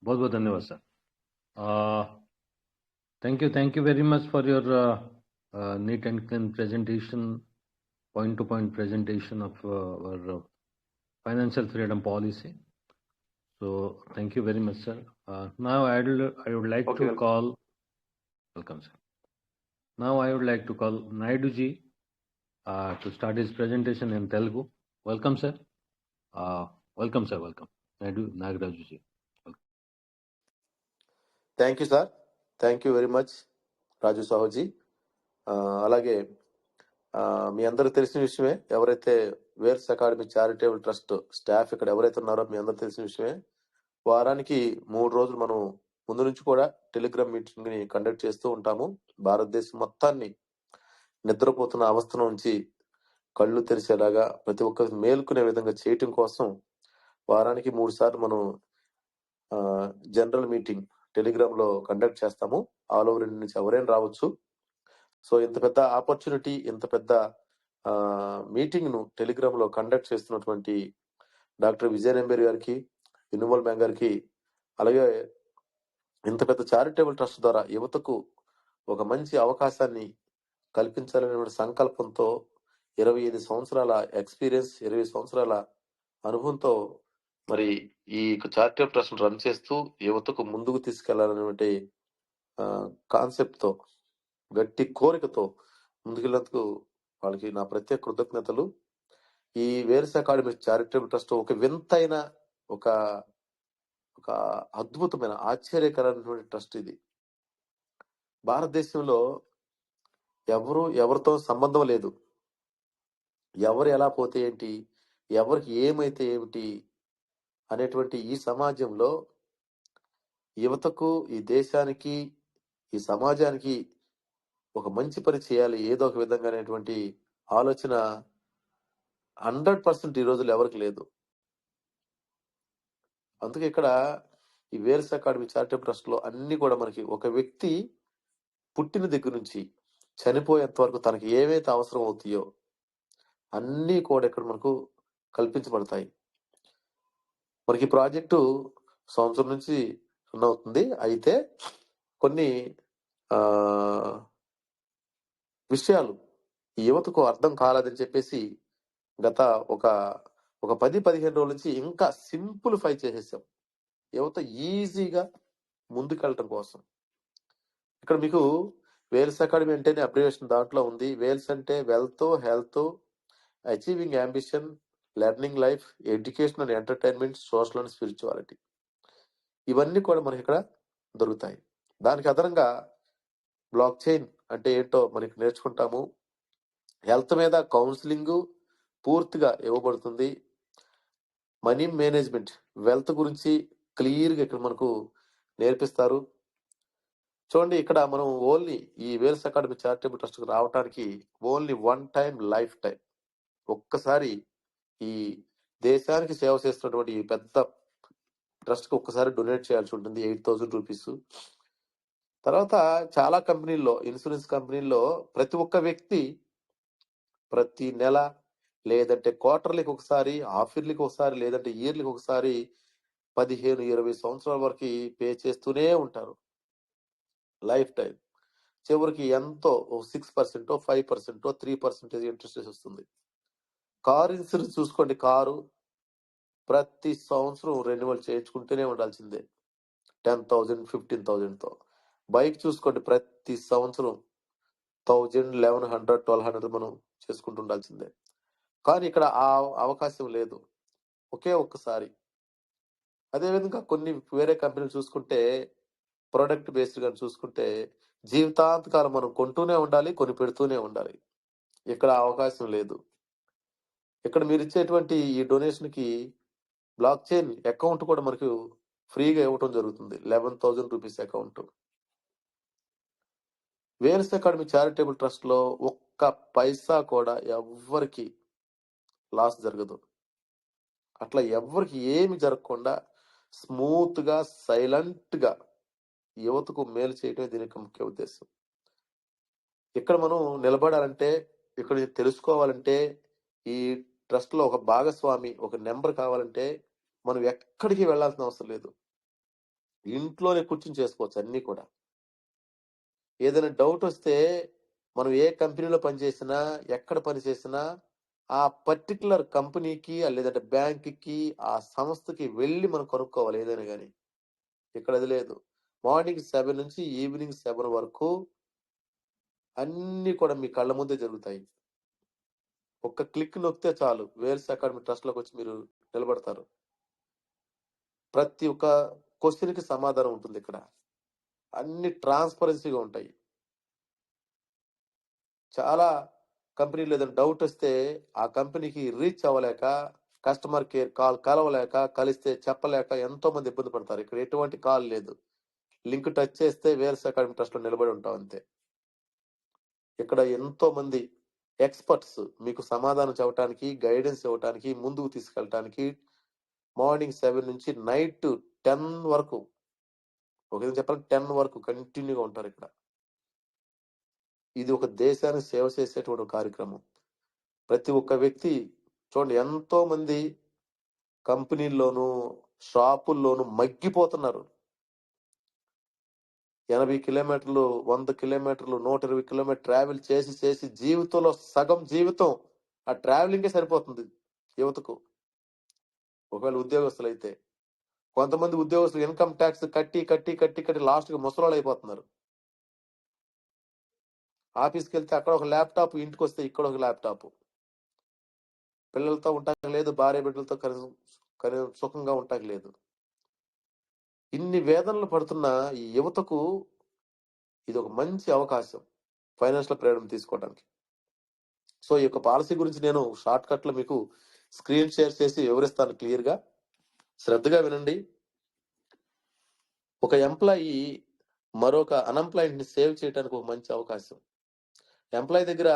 बहुत बहुत धन्यवाद sir. Thank you very much for your neat and clean presentation, point-to-point presentation of our financial freedom policy. So thank you very much, sir. Now I would like Okay, to call, welcome sir. Now I would like to call Naidu ji to start his presentation in Telugu. Welcome sir. Welcome sir, welcome. Nagaraju ji. Thank you sir, thank you very much Raju Sahuji. అలాగే మీ అందరికి తెలిసిన విషయమే, ఎవరైతే Vels academy charitable trust staff ఇక్కడ ఎవరైతే ఉన్నారో మీ అందరికి తెలిసిన విషయమే, వారానికి 3 రోజులు మనం ముందు నుంచి కూడా టెలిగ్రామ్ మీటింగ్ ని కండక్ట్ చేస్తూ ఉంటాము. భారతదేశం మొత్తాన్ని నిద్రపోతున్న అవస్థ నుంచి కళ్ళు తెరిచేలాగా ప్రతి ఒక్కరికి మేల్కొనే విధంగా చేయటం కోసం వారానికి 3 సార్లు మనం జనరల్ మీటింగ్ టెలిగ్రామ్ లో కండక్ట్ చేస్తాము. ఆల్ ఓవర్ ఇండియా నుంచి ఎవరైనా రావచ్చు. సో ఇంత పెద్ద ఆపర్చునిటీ, ఇంత పెద్ద మీటింగ్ ను టెలిగ్రామ్ లో కండక్ట్ చేస్తున్నటువంటి డాక్టర్ విజయ్ నెంబేరి గారికి, ఇనుమల్ బ్యాంక్ గారికి, అలాగే ఇంత పెద్ద చారిటబుల్ ట్రస్ట్ ద్వారా యువతకు ఒక మంచి అవకాశాన్ని కల్పించాలనే సంకల్పంతో 25 సంవత్సరాల ఎక్స్పీరియన్స్, 20 సంవత్సరాల అనుభవంతో మరి ఈ చారిటబుల్ ట్రస్ట్ రన్ చేస్తూ యువతకు ముందుకు తీసుకెళ్లాలనేటువంటి కాన్సెప్ట్ తో, గట్టి కోరికతో ముందుకెళ్ళేందుకు వాళ్ళకి నా ప్రత్యేక కృతజ్ఞతలు. ఈ వేల్స్ అకాడమీ చారిటబుల్ ట్రస్ట్ ఒక వింతైన, ఒక అద్భుతమైన, ఆశ్చర్యకరమైనటువంటి ట్రస్ట్ ఇది. భారతదేశంలో ఎవరితో సంబంధం లేదు. ఎవరు ఎలా పోతే ఏంటి, ఎవరికి ఏమైతే ఏమిటి అనేటువంటి ఈ సమాజంలో యువతకు, ఈ దేశానికి, ఈ సమాజానికి ఒక మంచి పని చేయాలి ఏదో ఒక విధంగా అనేటువంటి ఆలోచన 100% ఈ రోజుల్లో ఎవరికి లేదు. అందుకే ఇక్కడ ఈ వేల్స్ అకాడమీ చారిటబుల్ ట్రస్ట్ లో అన్ని కూడా మనకి ఒక వ్యక్తి పుట్టిన దగ్గర నుంచి చనిపోయేంత వరకు తనకి ఏవైతే అవసరం అవుతాయో అన్నీ కూడా ఇక్కడ మనకు కల్పించబడతాయి. మనకి ప్రాజెక్టు సంవత్సరం నుంచి రన్ అవుతుంది. అయితే కొన్ని విషయాలు ఈ యువతకు అర్థం కాలేదని చెప్పేసి గత ఒక 10-15 రోజుల నుంచి ఇంకా సింప్లిఫై చేసేసాం, యువత ఈజీగా ముందుకెళ్ళటం కోసం. ఇక్కడ మీకు వేల్స్ అకాడమీ అంటేనే అబ్రివేషన్ దాంట్లో ఉంది. వేల్స్ అంటే wealth, health, achieving ambition, learning life, education and entertainment, social and spirituality, ఇవన్నీ కూడా మనకి ఇక్కడ దొరుకుతాయి. దానికి అదనంగా బ్లాక్ చైన్ అంటే ఏంటో మనకి నేర్చుకుంటాము. హెల్త్ మీద కౌన్సిలింగ్ పూర్తిగా ఇవ్వబడుతుంది. మనీ మేనేజ్మెంట్, వెల్త్ గురించి క్లియర్ గా ఇక్కడ మనకు నేర్పిస్తారు. చూడండి, ఇక్కడ మనం ఓన్లీ ఈ వేల్స్ అకాడమీ చారిటబుల్ ట్రస్ట్ రావడానికి ఓన్లీ 1 టైం లైఫ్ టైం, ఒక్కసారి ఈ దేశానికి సేవ చేస్తున్నటువంటి ఈ పెద్ద ట్రస్ట్ కి ఒక్కసారి డొనేట్ చేయాల్సి ఉంటుంది, 8,000 రూపీస్. తర్వాత చాలా కంపెనీల్లో, ఇన్సూరెన్స్ కంపెనీల్లో ప్రతి ఒక్క వ్యక్తి ప్రతి నెల, లేదంటే క్వార్టర్లీకి ఒకసారి, హాఫ్ ఇయర్లీకి ఒకసారి, లేదంటే ఇయర్లీకి ఒకసారి 15-20 సంవత్సరాల వరకు పే చేస్తూనే ఉంటారు లైఫ్ టైం. చివరికి ఎంతో 6%, 5%, 3% ఇంట్రెస్ట్ వస్తుంది. కారు ఇన్సూరెన్స్ చూసుకోండి, కారు ప్రతి సంవత్సరం రెన్యువల్ చేయించుకుంటూనే ఉండాల్సిందే 10,000, 15,000తో. బైక్ చూసుకోండి, ప్రతి సంవత్సరం 1,000, 1,100, 1,200 మనం చేసుకుంటూ ఉండాల్సిందే. కానీ ఇక్కడ ఆ అవకాశం లేదు, ఒకే ఒక్కసారి. అదేవిధంగా కొన్ని వేరే కంపెనీలు చూసుకుంటే, ప్రొడక్ట్ బేస్డ్ గా చూసుకుంటే జీవితాంతకాలం మనం కొంటూనే ఉండాలి, కొని పెడుతూనే ఉండాలి. ఇక్కడ అవకాశం లేదు. ఇక్కడ మీరు ఇచ్చేటువంటి ఈ డొనేషన్ కి బ్లాక్ చైన్ అకౌంట్ కూడా మనకు ఫ్రీగా ఇవ్వటం జరుగుతుంది. 11,000 rupees account. Wales academy charitable trust లో ఒక్క పైసా కూడా ఎవ్వరికి లాస్ జరగదు. అట్లా ఎవ్వరికి ఏమి జరగకుండా స్మూత్ గా సైలెంట్ గా యువతకు మేలు చేయటమే దీని యొక్క ముఖ్య ఉద్దేశం. ఇక్కడ మనం నిలబడాలంటే, ఇక్కడ తెలుసుకోవాలంటే, ఈ ట్రస్ట్ లో ఒక భాగస్వామి, ఒక నెంబర్ కావాలంటే మనం ఎక్కడికి వెళ్లాల్సిన అవసరం లేదు. ఇంట్లోనే కూర్చుని చేసుకోవచ్చు అన్ని కూడా. ఏదైనా డౌట్ వస్తే మనం ఏ కంపెనీలో పనిచేసినా, ఎక్కడ పనిచేసినా ఆ పర్టికులర్ కంపెనీకి లేదంటే బ్యాంక్కి, ఆ సంస్థకి వెళ్ళి మనం కనుక్కోవాలి ఏదైనా కానీ. ఇక్కడ అది లేదు. మార్నింగ్ 7 నుంచి ఈవినింగ్ 7 వరకు అన్ని కూడా మీ కళ్ళ ముందే జరుగుతాయి. ఒక్క క్లిక్ నొక్కితే చాలు, వేల్స్ అకాడమీ ట్రస్ట్ లోకి వచ్చి మీరు నిలబడతారు. ప్రతి ఒక్క క్వశ్చన్ కి సమాధానం ఉంటుంది ఇక్కడ. అన్ని ట్రాన్స్పరెన్సీగా ఉంటాయి. చాలా కంపెనీలు ఏదైనా డౌట్ వస్తే ఆ కంపెనీకి రీచ్ అవ్వలేక, కస్టమర్ కేర్ కాల్ కలవలేక, కలిస్తే చెప్పలేక ఎంతో మంది ఇబ్బంది పడతారు. ఇక్కడ ఎటువంటి కాల్ లేదు. లింక్ టచ్ చేస్తే వేల్స్ అకాడమీ ట్రస్ట్ లో నిలబడి ఉంటాం అంతే. ఇక్కడ ఎంతో మంది ఎక్స్పర్ట్స్ మీకు సమాధానం చెప్పడానికి, గైడెన్స్ ఇవ్వడానికి, ముందుకు తీసుకెళ్ళటానికి మార్నింగ్ 7 నుంచి నైట్ 10 వరకు, ఒక విధంగా చెప్పాలంటే 10 వరకు కంటిన్యూగా ఉంటారు ఇక్కడ. ఇది ఒక దేశానికి సేవ చేసేటువంటి కార్యక్రమం. ప్రతి ఒక్క వ్యక్తి చూడండి, ఎంతో మంది కంపెనీల్లోనూ షాపుల్లోనూ మగ్గిపోతున్నారు. 80 కిలోమీటర్లు, 100 కిలోమీటర్లు, 120 కిలోమీటర్ ట్రావెల్ చేసి చేసి జీవితంలో సగం జీవితం ఆ ట్రావెలింగే సరిపోతుంది యువతకు. ఒకవేళ ఉద్యోగస్తులు అయితే, కొంతమంది ఉద్యోగస్తులు ఇన్కమ్ ట్యాక్స్ కట్టి కట్టి కట్టి కట్టి లాస్ట్ కి ముసలాళ్ళు అయిపోతున్నారు. ఆఫీస్కి వెళ్తే అక్కడ ఒక ల్యాప్టాప్, ఇంటికి వస్తే ఇక్కడ ఒక ల్యాప్టాప్. పిల్లలతో ఉంటాక లేదు, భార్య బిడ్డలతో కనీసం సుఖంగా ఉంటాక లేదు. ఇన్ని వేదనలు పడుతున్న ఈ యువతకు ఇది ఒక మంచి అవకాశం ఫైనాన్షియల్ ఫ్రీడమ్ తీసుకోవడానికి. సో ఈ యొక్క పాలసీ గురించి నేను షార్ట్ కట్ లో మీకు స్క్రీన్ షేర్ చేసి వివరిస్తాను క్లియర్ గా. శ్రద్ధగా వినండి. ఒక ఎంప్లాయీ మరొక అన్ఎంప్లాయిడ్ ని సేవ్ చేయడానికి ఒక మంచి అవకాశం. ఎంప్లాయీ దగ్గర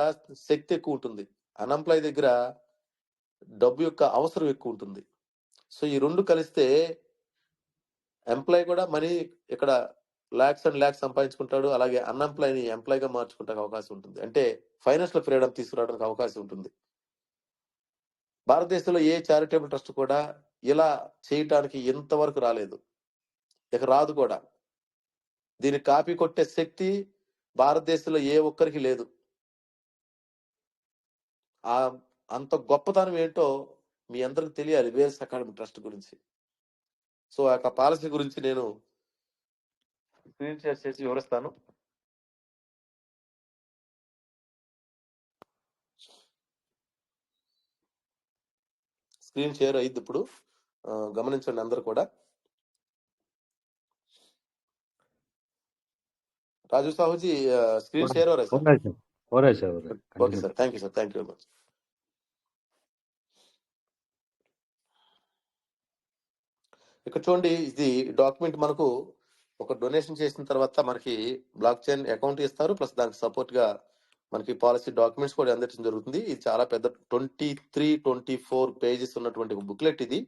శక్తి ఎక్కువ ఉంటుంది, అన్ఎంప్లాయీ దగ్గర డబ్బు యొక్క అవసరం ఎక్కువ ఉంటుంది. సో ఈ రెండు కలిస్తే ఎంప్లాయీ కూడా మనీ ఇక్కడ లాక్స్ అండ్ లాక్స్ సంపాదించుకుంటాడు, అలాగే అన్ఎంప్లాయీని ఎంప్లాయీగా మార్చుకుంటే అవకాశం ఉంటుంది. అంటే ఫైనాన్షియల్ ఫ్రీడమ్ తీసుకురావడానికి అవకాశం ఉంటుంది. భారతదేశంలో ఏ చారిటబుల్ ట్రస్ట్ కూడా ఇలా చేయటానికి ఇంతవరకు రాలేదు, ఇక రాదు కూడా. దీన్ని కాపీ కొట్టే శక్తి భారతదేశంలో ఏ ఒక్కరికి లేదు. ఆ అంత గొప్పతనం ఏంటో మీ అందరికి తెలియాలి వేల్స్ అకాడమీ ట్రస్ట్ గురించి. సో ఆ యొక్క పాలసీ గురించి నేను స్క్రీన్ షేర్ చేసి వివరిస్తాను. స్క్రీన్ షేర్ అయ్యింది ఇప్పుడు, గమనించండి అందరు కూడా. రాజు సాహుజీ స్క్రీన్ షేర్ हो रहा है सर? हो रहा है sir. Okay sir, thank you sir, thank you very much. ఇక్కడ చూడండి, ఇది డాక్యుమెంట్ మనకు ఒక డొనేషన్ చేసిన తర్వాత మనకి బ్లాక్ చైన్ అకౌంట్ ఇస్తారు, ప్లస్ దానికి సపోర్ట్ గా మనకి పాలసీ డాక్యుమెంట్స్ కూడా అందించడం జరుగుతుంది. ఇది చాలా పెద్ద 23-24 పేజెస్ ఉన్నటువంటి బుక్లెట్ ఇది.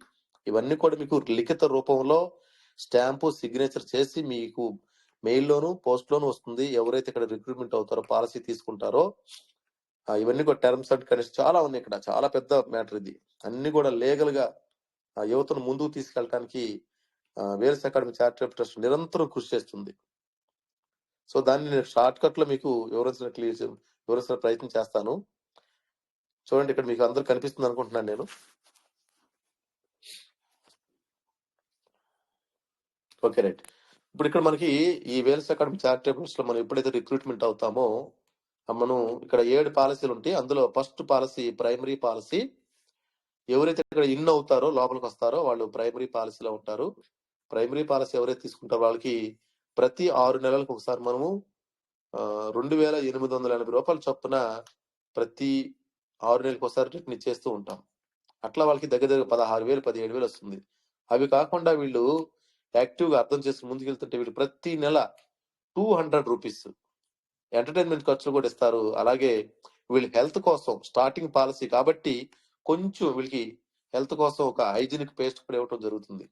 ఇవన్నీ కూడా మీకు లిఖిత రూపంలో స్టాంపు, సిగ్నేచర్ చేసి మీకు మెయిల్ లోను, పోస్ట్ లోను వస్తుంది. ఎవరైతే ఇక్కడ రిక్రూట్మెంట్ అవుతారో, పాలసీ తీసుకుంటారో, ఇవన్నీ కూడా టర్మ్స్ అండ్ కండిషన్స్ చాలా ఉన్నాయి. ఇక్కడ చాలా పెద్ద మ్యాటర్ ఇది. అన్ని కూడా లీగల్ గా యువతను ముందుకు తీసుకెళ్ళడానికి వేల్స్ అకాడమీ చారిటబుల్ ట్రస్ట్ నిరంతరం కృషి చేస్తుంది. సో దాన్ని నేను షార్ట్ కట్ లో మీకు వివరించిన ప్రయత్నం చేస్తాను. చూడండి, ఇక్కడ మీకు అందరు కనిపిస్తుంది అనుకుంటున్నాను నేను. Okay right. ఇప్పుడు ఇక్కడ మనకి ఈ వేల్స్ అకాడమీ చారిటబుల్ ట్రస్ట్ లో మనం ఎప్పుడైతే రిక్రూట్మెంట్ అవుతామో, మనం ఇక్కడ 7 పాలసీలు ఉంటాయి. అందులో ఫస్ట్ పాలసీ ప్రైమరీ పాలసీ. ఎవరైతే ఇక్కడ ఇన్ అవుతారో, లోపలికి వస్తారో వాళ్ళు ప్రైమరీ పాలసీలో ఉంటారు. ప్రైమరీ పాలసీ ఎవరైతే తీసుకుంటారో వాళ్ళకి ప్రతి 6 నెలలకు ఒకసారి మనము 2,880 రూపాయల చొప్పున ప్రతి 6 నెలలకు ఒకసారి రిటర్న్ ఇచ్చేస్తూ ఉంటాం. అట్లా వాళ్ళకి దగ్గర దగ్గర 16,000 17,000 వస్తుంది. అవి కాకుండా వీళ్ళు యాక్టివ్ గా అర్థం చేసుకుని ముందుకెళ్తుంటే వీళ్ళు ప్రతి నెల 200 రూపీస్ ఎంటర్టైన్మెంట్ ఖర్చులు కూడా ఇస్తారు. అలాగే వీళ్ళ హెల్త్ కోసం స్టార్టింగ్ పాలసీ కాబట్టి కొంచెం వీళ్ళకి హెల్త్ కోసం ఒక హైజీనిక్ పేస్ట్ కూడా ఇవ్వడం జరుగుతుంది.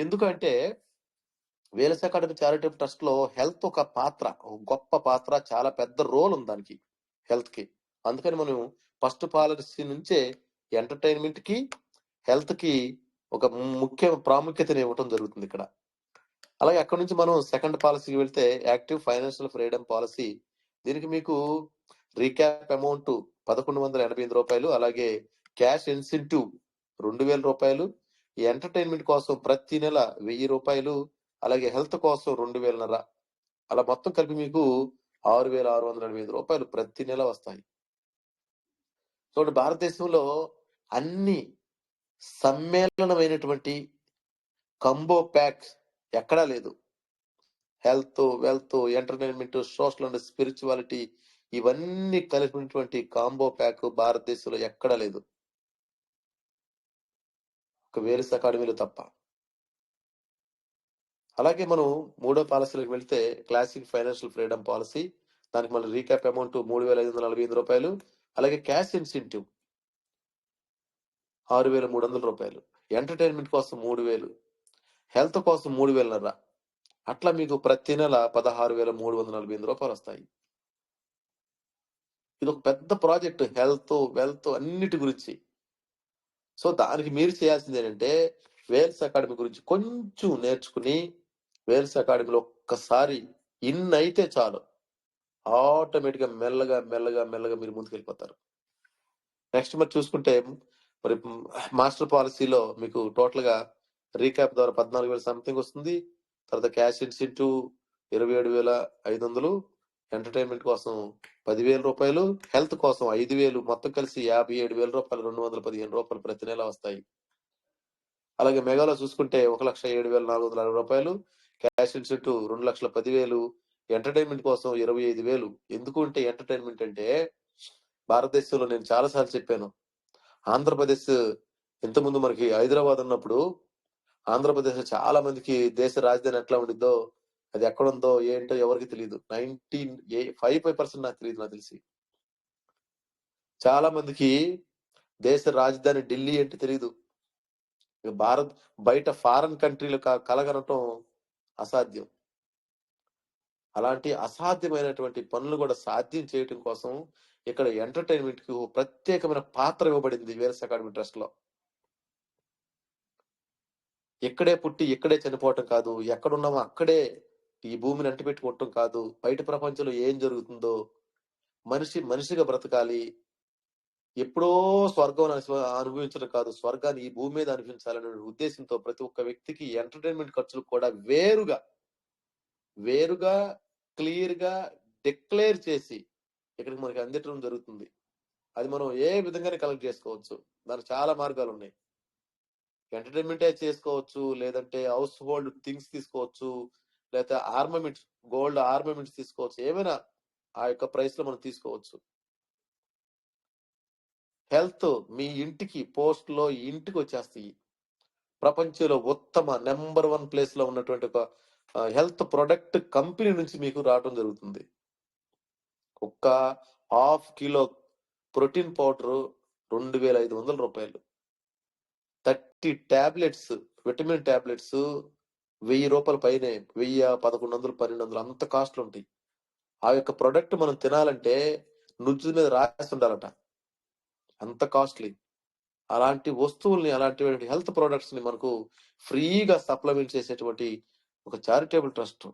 ఎందుకంటే వేలస్ అకాడమీ చారిటబుల్ ట్రస్ట్ లో హెల్త్ ఒక పాత్ర, ఒక గొప్ప పాత్ర, చాలా పెద్ద రోల్ ఉంది దానికి, హెల్త్ కి. అందుకని మనం ఫస్ట్ పాలసీ నుంచే ఎంటర్టైన్మెంట్ కి హెల్త్ కి ఒక ముఖ్య ప్రాముఖ్యతను ఇవ్వటం జరుగుతుంది ఇక్కడ. అలాగే అక్కడ నుంచి మనం సెకండ్ పాలసీకి వెళ్తే యాక్టివ్ ఫైనాన్షియల్ ఫ్రీడమ్ పాలసీ. దీనికి మీకు రీక్యాప్ అమౌంట్ 1,188 రూపాయలు, అలాగే క్యాష్ ఇన్సెంటివ్ 2,000 రూపాయలు, ఈ ఎంటర్టైన్మెంట్ కోసం ప్రతి నెల 1,000 రూపాయలు, అలాగే హెల్త్ కోసం 2,500, అలా మొత్తం కలిపి మీకు 6,685 రూపాయలు ప్రతి నెల వస్తాయి. చూడండి, భారతదేశంలో అన్ని సమ్మేళనమైనటువంటి కంబో ప్యాక్ ఎక్కడా లేదు. Health, wealth, entertainment, social and spirituality ఇవన్నీ కలిపినటువంటి కాంబో ప్యాక్ భారతదేశంలో ఎక్కడా లేదు, ఒక వేలస్ అకాడమీలో తప్ప. అలాగే మనం మూడో పాలసీలకు వెళ్తే క్లాసిక్ ఫైనాన్షియల్ ఫ్రీడమ్ పాలసీ. దానికి మళ్ళీ రీక్యాప్ అమౌంట్ 3,545 రూపాయలు, అలాగే క్యాష్ ఇన్సెంటివ్ 6,300 రూపాయలు, ఎంటర్టైన్మెంట్ కోసం 3,000, హెల్త్ కోసం 3,500. అట్లా మీకు ప్రతి నెల 16,345 రూపాయలు వస్తాయి. ఇది ఒక పెద్ద ప్రాజెక్ట్, హెల్త్, వెల్త్ అన్నిటి గురించి. సో దానికి మీరు చేయాల్సింది ఏంటంటే వేల్స్ అకాడమీ గురించి కొంచెం నేర్చుకుని వేల్స్ అకాడమీలో ఒక్కసారి ఇన్ అయితే చాలు, ఆటోమేటిక్ గా మెల్లగా మెల్లగా మెల్లగా మీరు ముందుకు వెళ్ళిపోతారు. నెక్స్ట్ మరి చూసుకుంటే మరి మాస్టర్ పాలసీలో మీకు టోటల్ గా రీక్యాప్ ద్వారా 14,000 సంథింగ్ వస్తుంది. తర్వాత క్యాష్ ఇన్సెంటివ్ 27,500, ఎంటర్టైన్మెంట్ కోసం 10,000 రూపాయలు, హెల్త్ కోసం 5,000, మొత్తం కలిసి 57,000 రూపాయలు, 215 రూపాయలు ప్రతి నెల వస్తాయి. అలాగే మెగాలో చూసుకుంటే 1,07,460 రూపాయలు, క్యాష్ ఇన్సెంటివ్ 2,10,000, ఎంటర్టైన్మెంట్ కోసం 25,000. ఎందుకు అంటే ఎంటర్టైన్మెంట్ అంటే భారతదేశంలో నేను చాలా సార్లు చెప్పాను, ఆంధ్రప్రదేశ్ ఇంతకుముందు మనకి హైదరాబాద్ ఉన్నప్పుడు ఆంధ్రప్రదేశ్ చాలా మందికి దేశ రాజధాని ఎట్లా ఉండిద్దో, అది ఎక్కడ ఉందో ఏంటో ఎవరికి తెలియదు. 95% నాకు తెలియదు. నాకు తెలిసి చాలా మందికి దేశ రాజధాని ఢిల్లీ అంటే తెలియదు. భారత్ బయట ఫారెన్ కంట్రీలు కలగనటం అసాధ్యం. అలాంటి అసాధ్యమైనటువంటి పనులు కూడా సాధ్యం చేయటం కోసం ఇక్కడ ఎంటర్టైన్మెంట్ కి ప్రత్యేకమైన పాత్ర ఇవ్వబడింది వేల్స్ అకాడమీ ట్రస్ట్ లో. ఎక్కడే పుట్టి ఎక్కడే చనిపోవటం కాదు, ఎక్కడున్నామో అక్కడే ఈ భూమిని అంటిపెట్టుకోవటం కాదు, బయట ప్రపంచంలో ఏం జరుగుతుందో మనిషిగా బ్రతకాలి, ఎప్పుడో స్వర్గం అనుభవించడం కాదు, స్వర్గాన్ని ఈ భూమి మీద అనిపించాలనే ఉద్దేశంతో ప్రతి ఒక్క వ్యక్తికి ఎంటర్టైన్మెంట్ ఖర్చులు కూడా వేరుగా క్లియర్ గా డిక్లేర్ చేసి ఇక్కడికి మనకి అందించడం జరుగుతుంది. అది మనం ఏ విధంగానే కలెక్ట్ చేసుకోవచ్చు. దానికి చాలా మార్గాలు ఉన్నాయి. ఎంటర్టైన్మెంటే చేసుకోవచ్చు, లేదంటే హౌస్ హోల్డ్ థింగ్స్ తీసుకోవచ్చు, లేకపోతే ఆర్మమెంట్స్, గోల్డ్ ఆర్మమెంట్స్ తీసుకోవచ్చు, ఏమైనా ఆ యొక్క ప్రైస్ లో మనం తీసుకోవచ్చు. హెల్త్ మీ ఇంటికి పోస్ట్ లో ఇంటికి వచ్చేస్తాయి. ప్రపంచంలో ఉత్తమ నెంబర్ 1 ప్లేస్ లో ఉన్నటువంటి ఒక హెల్త్ ప్రొడక్ట్ కంపెనీ నుంచి మీకు రావడం జరుగుతుంది. ఒక్క 1/2 కిలో ప్రోటీన్ పౌడర్ 2,500 రూపాయలు, 30 టాబ్లెట్స్, విటమిన్ టాబ్లెట్స్ 1,000 రూపాయల పైనే, 1,000, 1,100, 1,200 అంత కాస్ట్లు ఉంటాయి. ఆ యొక్క ప్రొడక్ట్ మనం తినాలంటే నుజ్జు మీద రాసి ఉండాలట, అంత కాస్ట్లీ. అలాంటి వస్తువుల్ని, అలాంటి హెల్త్ ప్రొడక్ట్స్ ని మనకు ఫ్రీగా సప్లిమెంట్ చేసేటువంటి ఒక చారిటబుల్ ట్రస్ట్.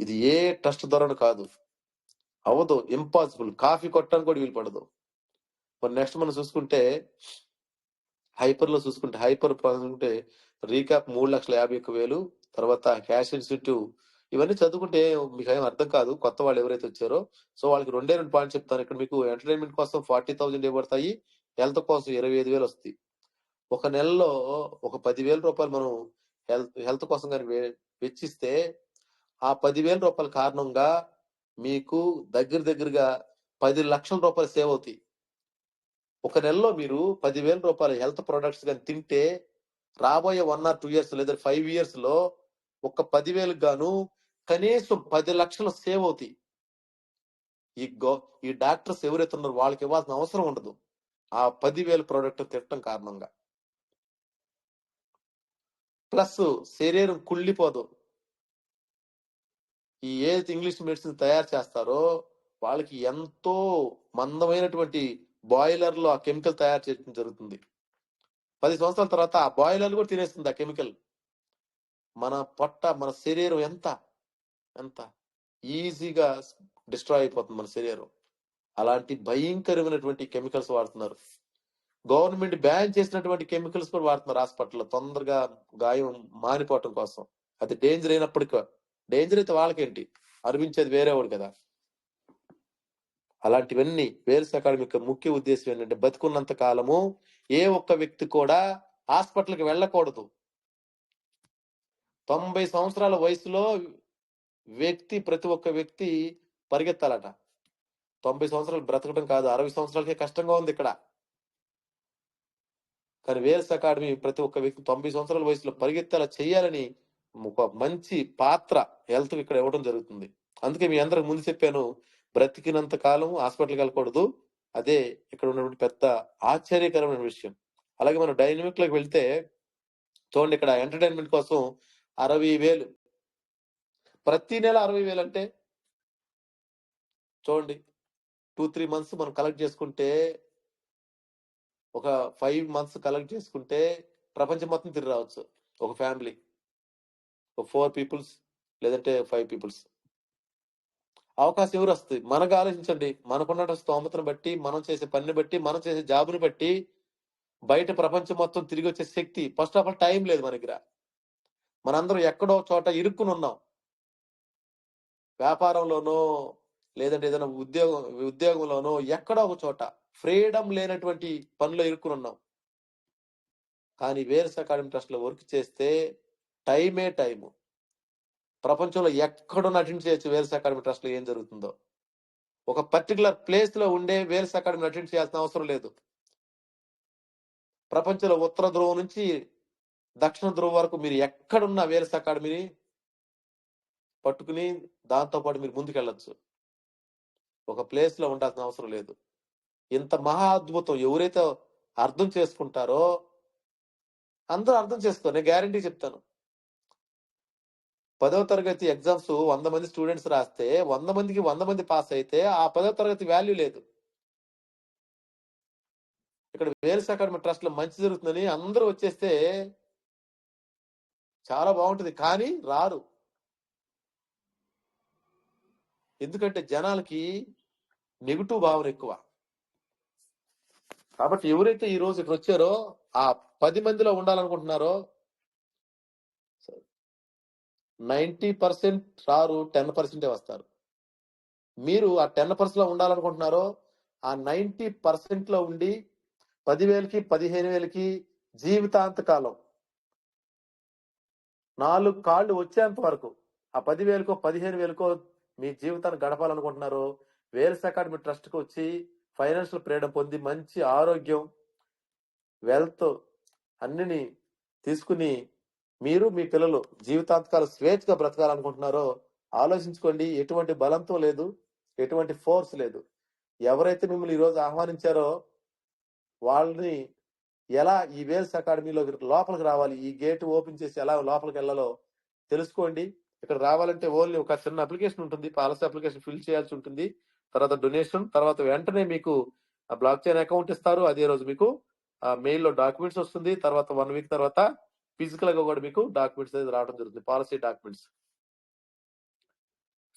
ఇది ఏ ట్రస్ట్ ద్వారా కాదు, అవదు, ఇంపాసిబుల్. కాఫీ కొట్టడానికి కూడా వీలు పడదు. మరి నెక్స్ట్ మనం చూసుకుంటే హైపర్ లో చూసుకుంటే రీక్యాప్ 3,51,000, తర్వాత క్యాష్ ఇన్సెంటివ్. ఇవన్నీ చదువుకుంటే మీకు ఏం అర్థం కాదు, కొత్త వాళ్ళు ఎవరైతే వచ్చారో. సో వాళ్ళకి 2 పాయింట్స్ చెప్తాను. ఇక్కడ మీకు ఎంటర్టైన్మెంట్ కోసం 40,000 ఇవ్వబడతాయి, హెల్త్ కోసం 25,000 వస్తాయి. ఒక నెలలో ఒక 10,000 రూపాయలు మనం హెల్త్ కోసం కానీ వెచ్చిస్తే ఆ 10,000 రూపాయల కారణంగా మీకు దగ్గరగా 10 లక్షల రూపాయలు సేవ్ అవుతాయి. ఒక నెలలో మీరు 10,000 రూపాయల హెల్త్ ప్రొడక్ట్స్ కానీ తింటే రాబోయే 1 or 2 years లేదా 5 years లో ఒక 10,000 గాను కనీసం 10 లక్షలు సేవ్ అవుతాయి. ఈ డాక్టర్స్ ఎవరైతే ఉన్నారో వాళ్ళకి ఇవ్వాల్సిన అవసరం ఉండదు ఆ 10,000 ప్రోడక్ట్ తినటం కారణంగా. ప్లస్ శరీరం కుళ్ళిపోదు. ఈ ఏదైతే ఇంగ్లీష్ మెడిసిన్ తయారు చేస్తారో వాళ్ళకి ఎంతో మందమైనటువంటి బాయిలర్ లో ఆ కెమికల్ తయారు చేయడం జరుగుతుంది. 10 సంవత్సరాల తర్వాత ఆ బాయిలర్ కూడా తినేస్తుంది ఆ కెమికల్. మన పొట్ట, మన శరీరం ఎంత ఈజీగా డిస్ట్రాయ్ అయిపోతుంది మన శరీరం. అలాంటి భయంకరమైనటువంటి కెమికల్స్ వాడుతున్నారు. గవర్నమెంట్ బ్యాన్ చేసినటువంటి కెమికల్స్ కూడా వాడుతున్నారు హాస్పిటల్లో తొందరగా గాయం మానిపోవటం కోసం. అది డేంజర్ అయినప్పటికీ, డేంజర్ అయితే వాళ్ళకేంటి, అనిపించేది వేరేవాడు కదా. అలాంటివన్నీ వేల్స్ అకాడమీ ముఖ్య ఉద్దేశం ఏంటంటే బతుకున్నంత కాలము ఏ ఒక్క వ్యక్తి కూడా హాస్పిటల్కి వెళ్ళకూడదు. 90 సంవత్సరాల వయసులో ప్రతి ఒక్క వ్యక్తి పరిగెత్తాలట. 90 సంవత్సరాలు బ్రతకడం కాదు, 60 సంవత్సరాలకే కష్టంగా ఉంది ఇక్కడ. కానీ వేల్స్ అకాడమీ ప్రతి ఒక్క వ్యక్తి 90 సంవత్సరాల వయసులో పరిగెత్తేలా చేయాలని ఒక మంచి పాత్ర హెల్త్ ఇక్కడ ఇవ్వడం జరుగుతుంది. అందుకే మీ అందరికి ముందు చెప్పాను, బ్రతికినంత కాలం హాస్పిటల్కి వెళ్ళకూడదు. అదే ఇక్కడ ఉన్నటువంటి పెద్ద ఆశ్చర్యకరమైన విషయం. అలాగే మనం డైనమిక్ లోకి వెళ్తే చూడండి, ఇక్కడ ఎంటర్టైన్మెంట్ కోసం 60,000 ప్రతి నెల 60,000 అంటే చూడండి 2-3 months మనం కలెక్ట్ చేసుకుంటే, ఒక 5 months కలెక్ట్ చేసుకుంటే ప్రపంచం మొత్తం తిరిగి రావచ్చు. ఒక ఫ్యామిలీ, ఒక 4 peoples లేదంటే 5 peoples. అవకాశం ఎవరు వస్తుంది? మనకు ఆలోచించండి. మనకున్న స్తోమతను బట్టి, మనం చేసే పనిని బట్టి, మనం చేసే జాబుని బట్టి బయట ప్రపంచం మొత్తం తిరిగి వచ్చే శక్తి, ఫస్ట్ ఆఫ్ ఆల్ టైం లేదు మన దగ్గర. మనందరం ఎక్కడో చోట ఇరుక్కుని ఉన్నాం. వ్యాపారంలోనో లేదంటే ఏదైనా ఉద్యోగంలోనో ఎక్కడో ఒక చోట ఫ్రీడమ్ లేనటువంటి పనిలో ఇరుక్కుని ఉన్నాం. కానీ వేల్స్ అకాడమీ ట్రస్ట్ లో వర్క్ చేస్తే టైమే టైము. ప్రపంచంలో ఎక్కడో అటెండ్ చేయొచ్చు వేల్స్ అకాడమీ ట్రస్ట్ లో ఏం జరుగుతుందో. ఒక పర్టికులర్ ప్లేస్ లో ఉండే వేల్స్ అకాడమీ అటెండ్ చేయాల్సిన అవసరం లేదు. ప్రపంచంలో ఉత్తర ధ్రువం నుంచి దక్షిణ ధ్రువం వరకు మీరు ఎక్కడున్న వేల్స్ అకాడమీని పట్టుకుని దాంతో పాటు మీరు ముందుకెళ్ళచ్చు. ఒక ప్లేస్ లో ఉండాల్సిన అవసరం లేదు. ఇంత మహా అద్భుతం ఎవరైతే అర్థం చేసుకుంటారో అందరూ అర్థం చేసుకో. నేను గ్యారంటీ చెప్తాను, 10వ తరగతి ఎగ్జామ్స్ 100 మంది స్టూడెంట్స్ రాస్తే 100 మందికి 100 మంది పాస్ అయితే ఆ 10వ తరగతి వాల్యూ లేదు. ఇక్కడ వేల్స్ అకాడమీ ట్రస్ట్ లో మంచి జరుగుతుందని అందరూ వచ్చేస్తే చాలా బాగుంటుంది. కానీ రారు. ఎందుకంటే జనాలకి నెగిటివ్ భావన ఎక్కువ. కాబట్టి ఎవరైతే ఈ రోజు ఇక్కడ వచ్చారో ఆ 10 మందిలో ఉండాలనుకుంటున్నారో 90% రారు, 10% వస్తారు. మీరు ఆ 10% లో ఉండాలనుకుంటున్నారో ఆ 90% లో ఉండి 10,000కి 15,000కి జీవితాంతకాలం 4 కాళ్ళు వచ్చేంత వరకు ఆ 10,000కో 15,000కో మీ జీవితాన్ని గడపాలనుకుంటున్నారు, వేల్స్ అకాడమీ ట్రస్ట్ కు వచ్చి ఫైనాన్షియల్ ఫ్రీడమ్ పొంది మంచి ఆరోగ్యం, వెల్త్ అన్నిని తీసుకుని మీరు మీ పిల్లలు జీవితాంతకాలం స్వేచ్ఛగా బ్రతకాలనుకుంటున్నారో ఆలోచించుకోండి. ఎటువంటి బలంతో లేదు, ఎటువంటి ఫోర్స్ లేదు. ఎవరైతే మిమ్మల్ని ఈరోజు ఆహ్వానించారో వాళ్ళని ఎలా ఈ వేల్స్ అకాడమీలో లోపలికి రావాలి, ఈ గేట్ ఓపెన్ చేసి ఎలా లోపలికి వెళ్ళాలో తెలుసుకోండి. ఇక్కడ రావాలంటే ఓన్లీ ఒక చిన్న అప్లికేషన్ ఉంటుంది, పాలసీ అప్లికేషన్ ఫిల్ చేయాల్సి ఉంటుంది. తర్వాత డొనేషన్, తర్వాత వెంటనే మీకు బ్లాక్ చైన్ అకౌంట్ ఇస్తారు. అదే రోజు మీకు మెయిల్ లో డాక్యుమెంట్స్ వస్తుంది. తర్వాత 1 week తర్వాత ఫిజికల్ గా కూడా మీకు డాక్యుమెంట్స్ అనేది రావడం జరుగుతుంది, పాలసీ డాక్యుమెంట్స్.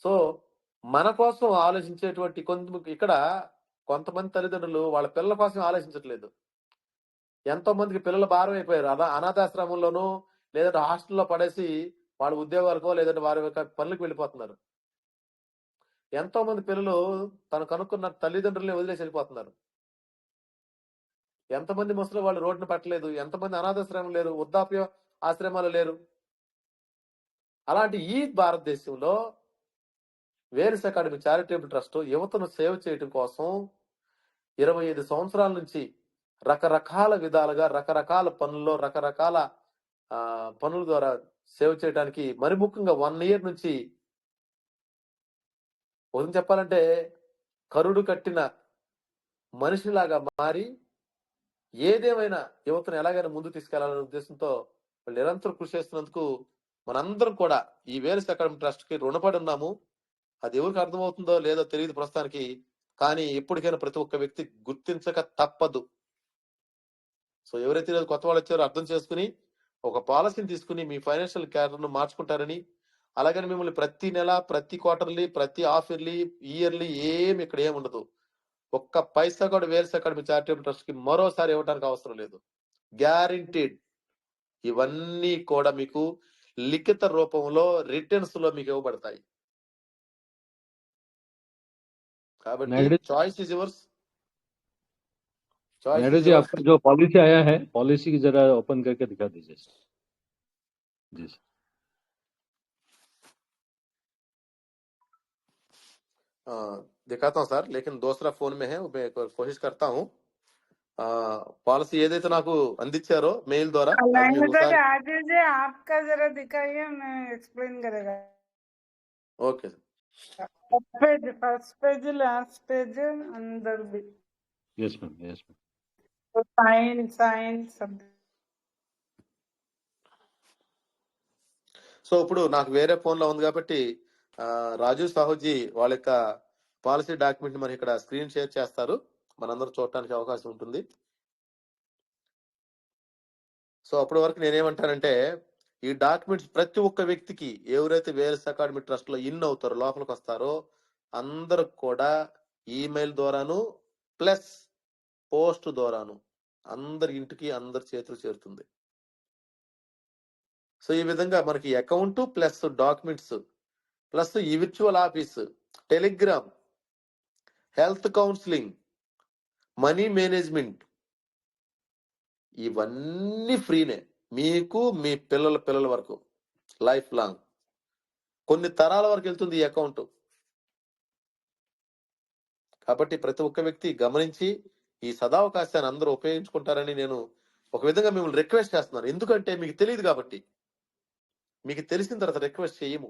సో మన కోసం ఆలోచించేటువంటి ఇక్కడ కొంతమంది తల్లిదండ్రులు వాళ్ళ పిల్లల కోసం ఆలోచించట్లేదు. ఎంతో మందికి పిల్లలు భారం అయిపోయారు. అనాథాశ్రమంలోనూ లేదంటే హాస్టల్లో పడేసి వాళ్ళ ఉద్యోగాలకో లేదంటే వారి యొక్క పనులకు వెళ్ళిపోతున్నారు. ఎంతో మంది పిల్లలు తను కనుక్కున్న తల్లిదండ్రుల్ని వదిలేసి వెళ్ళిపోతున్నారు. ఎంతమంది ముసలి వాళ్ళు రోడ్డును పట్టలేదు, ఎంతమంది అనాథాశ్రమం లేరు, వృద్ధాప్య ఆశ్రమాలు లేరు. అలాంటి ఈ భారతదేశంలో వేల్స్ అకాడమీ చారిటబుల్ ట్రస్ట్ యువతను సేవ్ చేయడం కోసం 25 సంవత్సరాల నుంచి రకరకాల విధాలుగా రకరకాల పనుల్లో రకరకాల పనుల ద్వారా సేవ్ చేయడానికి మరి ముఖ్యంగా 1 year నుంచి ఉదయం చెప్పాలంటే కరుడు కట్టిన మనిషిలాగా మారి ఏదేమైనా యువతను ఎలాగైనా ముందు తీసుకెళ్లాలనే ఉద్దేశంతో వాళ్ళు నిరంతరం కృషి చేస్తున్నందుకు మనందరం కూడా ఈ వేల్స్ అకాడమీ ట్రస్ట్ కి రుణపడి ఉన్నాము. అది ఎవరికి అర్థమవుతుందో లేదో తెలియదు ప్రస్తుతానికి, కానీ ఎప్పటికైనా ప్రతి ఒక్క వ్యక్తి గుర్తించక తప్పదు. సో ఎవరైతే ఈరోజు కొత్త వాళ్ళు వచ్చారో అర్థం చేసుకుని ఒక పాలసీని తీసుకుని మీ ఫైనాన్షియల్ క్యారెక్టర్ ను మార్చుకుంటారని, అలాగని మిమ్మల్ని ప్రతి నెల ప్రతి క్వార్టర్లీ ప్రతి హాఫ్ ఇయర్లీ ఏమి ఇక్కడ ఏమి ఉండదు. ఒక్క పైసా కూడా వేల్స్ అకాడమీ చారిటబుల్ ట్రస్ట్ కి మరోసారి ఇవ్వడానికి అవసరం లేదు. గ్యారంటీడ్ ఇవన్నీ కూడా మీకు లిఖిత రూపంలో రిటర్న్స్ లో మీకు ఇవ్వబడతాయి. కాబట్టి choice is yours. Naidu ji, आपका जो पॉलिसी आया है, पॉलिसी की जरा ओपन करके दिखा दीजिए जी सर। दिखाता हूँ सर, लेकिन दूसरा फोन में है, मैं एक बार कोशिश करता हूँ. पॉलिसी ఏదైతే నాకు అందించారో మెయిల్ ద్వారా आपका जरा दिखाइए, मैं एक्सप्लेन करेगा. Okay sir. First page last page अंदर भी. Yes ma'am, yes ma'am. Sign सब. సో ఇప్పుడు నాకు వేరే ఫోన్ లో ఉంది కాబట్టి రాజు సాహుజీ వాళ్ళ యొక్క పాలసీ డాక్యుమెంట్ మరి ఇక్కడ స్క్రీన్ షేర్ చేస్తారు, మనందరూ చూడటానికి అవకాశం ఉంటుంది. సో అప్పటి వరకు నేనేమంటానంటే ఈ డాక్యుమెంట్స్ ప్రతి ఒక్క వ్యక్తికి ఎవరైతే వేల్స్ అకాడమీ ట్రస్ట్ లో ఇన్ అవుతారో లోపలికి వస్తారో అందరు కూడా ఈమెయిల్ ద్వారాను ప్లస్ పోస్ట్ ద్వారాను అందరి ఇంటికి అందరి చేతులు చేరుతుంది. సో ఈ విధంగా మనకి అకౌంట్ ప్లస్ డాక్యుమెంట్స్ ప్లస్ ఈ virtual office, Telegram, health counselling, money management ఇవన్నీ ఫ్రీనే మీకు మీ పిల్లల వరకు లైఫ్ లాంగ్ కొన్ని తరాల వరకు వెళ్తుంది ఈ అకౌంట్. కాబట్టి ప్రతి ఒక్క వ్యక్తి గమనించి ఈ సదావకాశాన్ని అందరూ ఉపయోగించుకుంటారని నేను ఒక విధంగా మిమ్మల్ని రిక్వెస్ట్ చేస్తున్నాను. ఎందుకంటే మీకు తెలియదు కాబట్టి, మీకు తెలిసిన తర్వాత రిక్వెస్ట్ చేయము.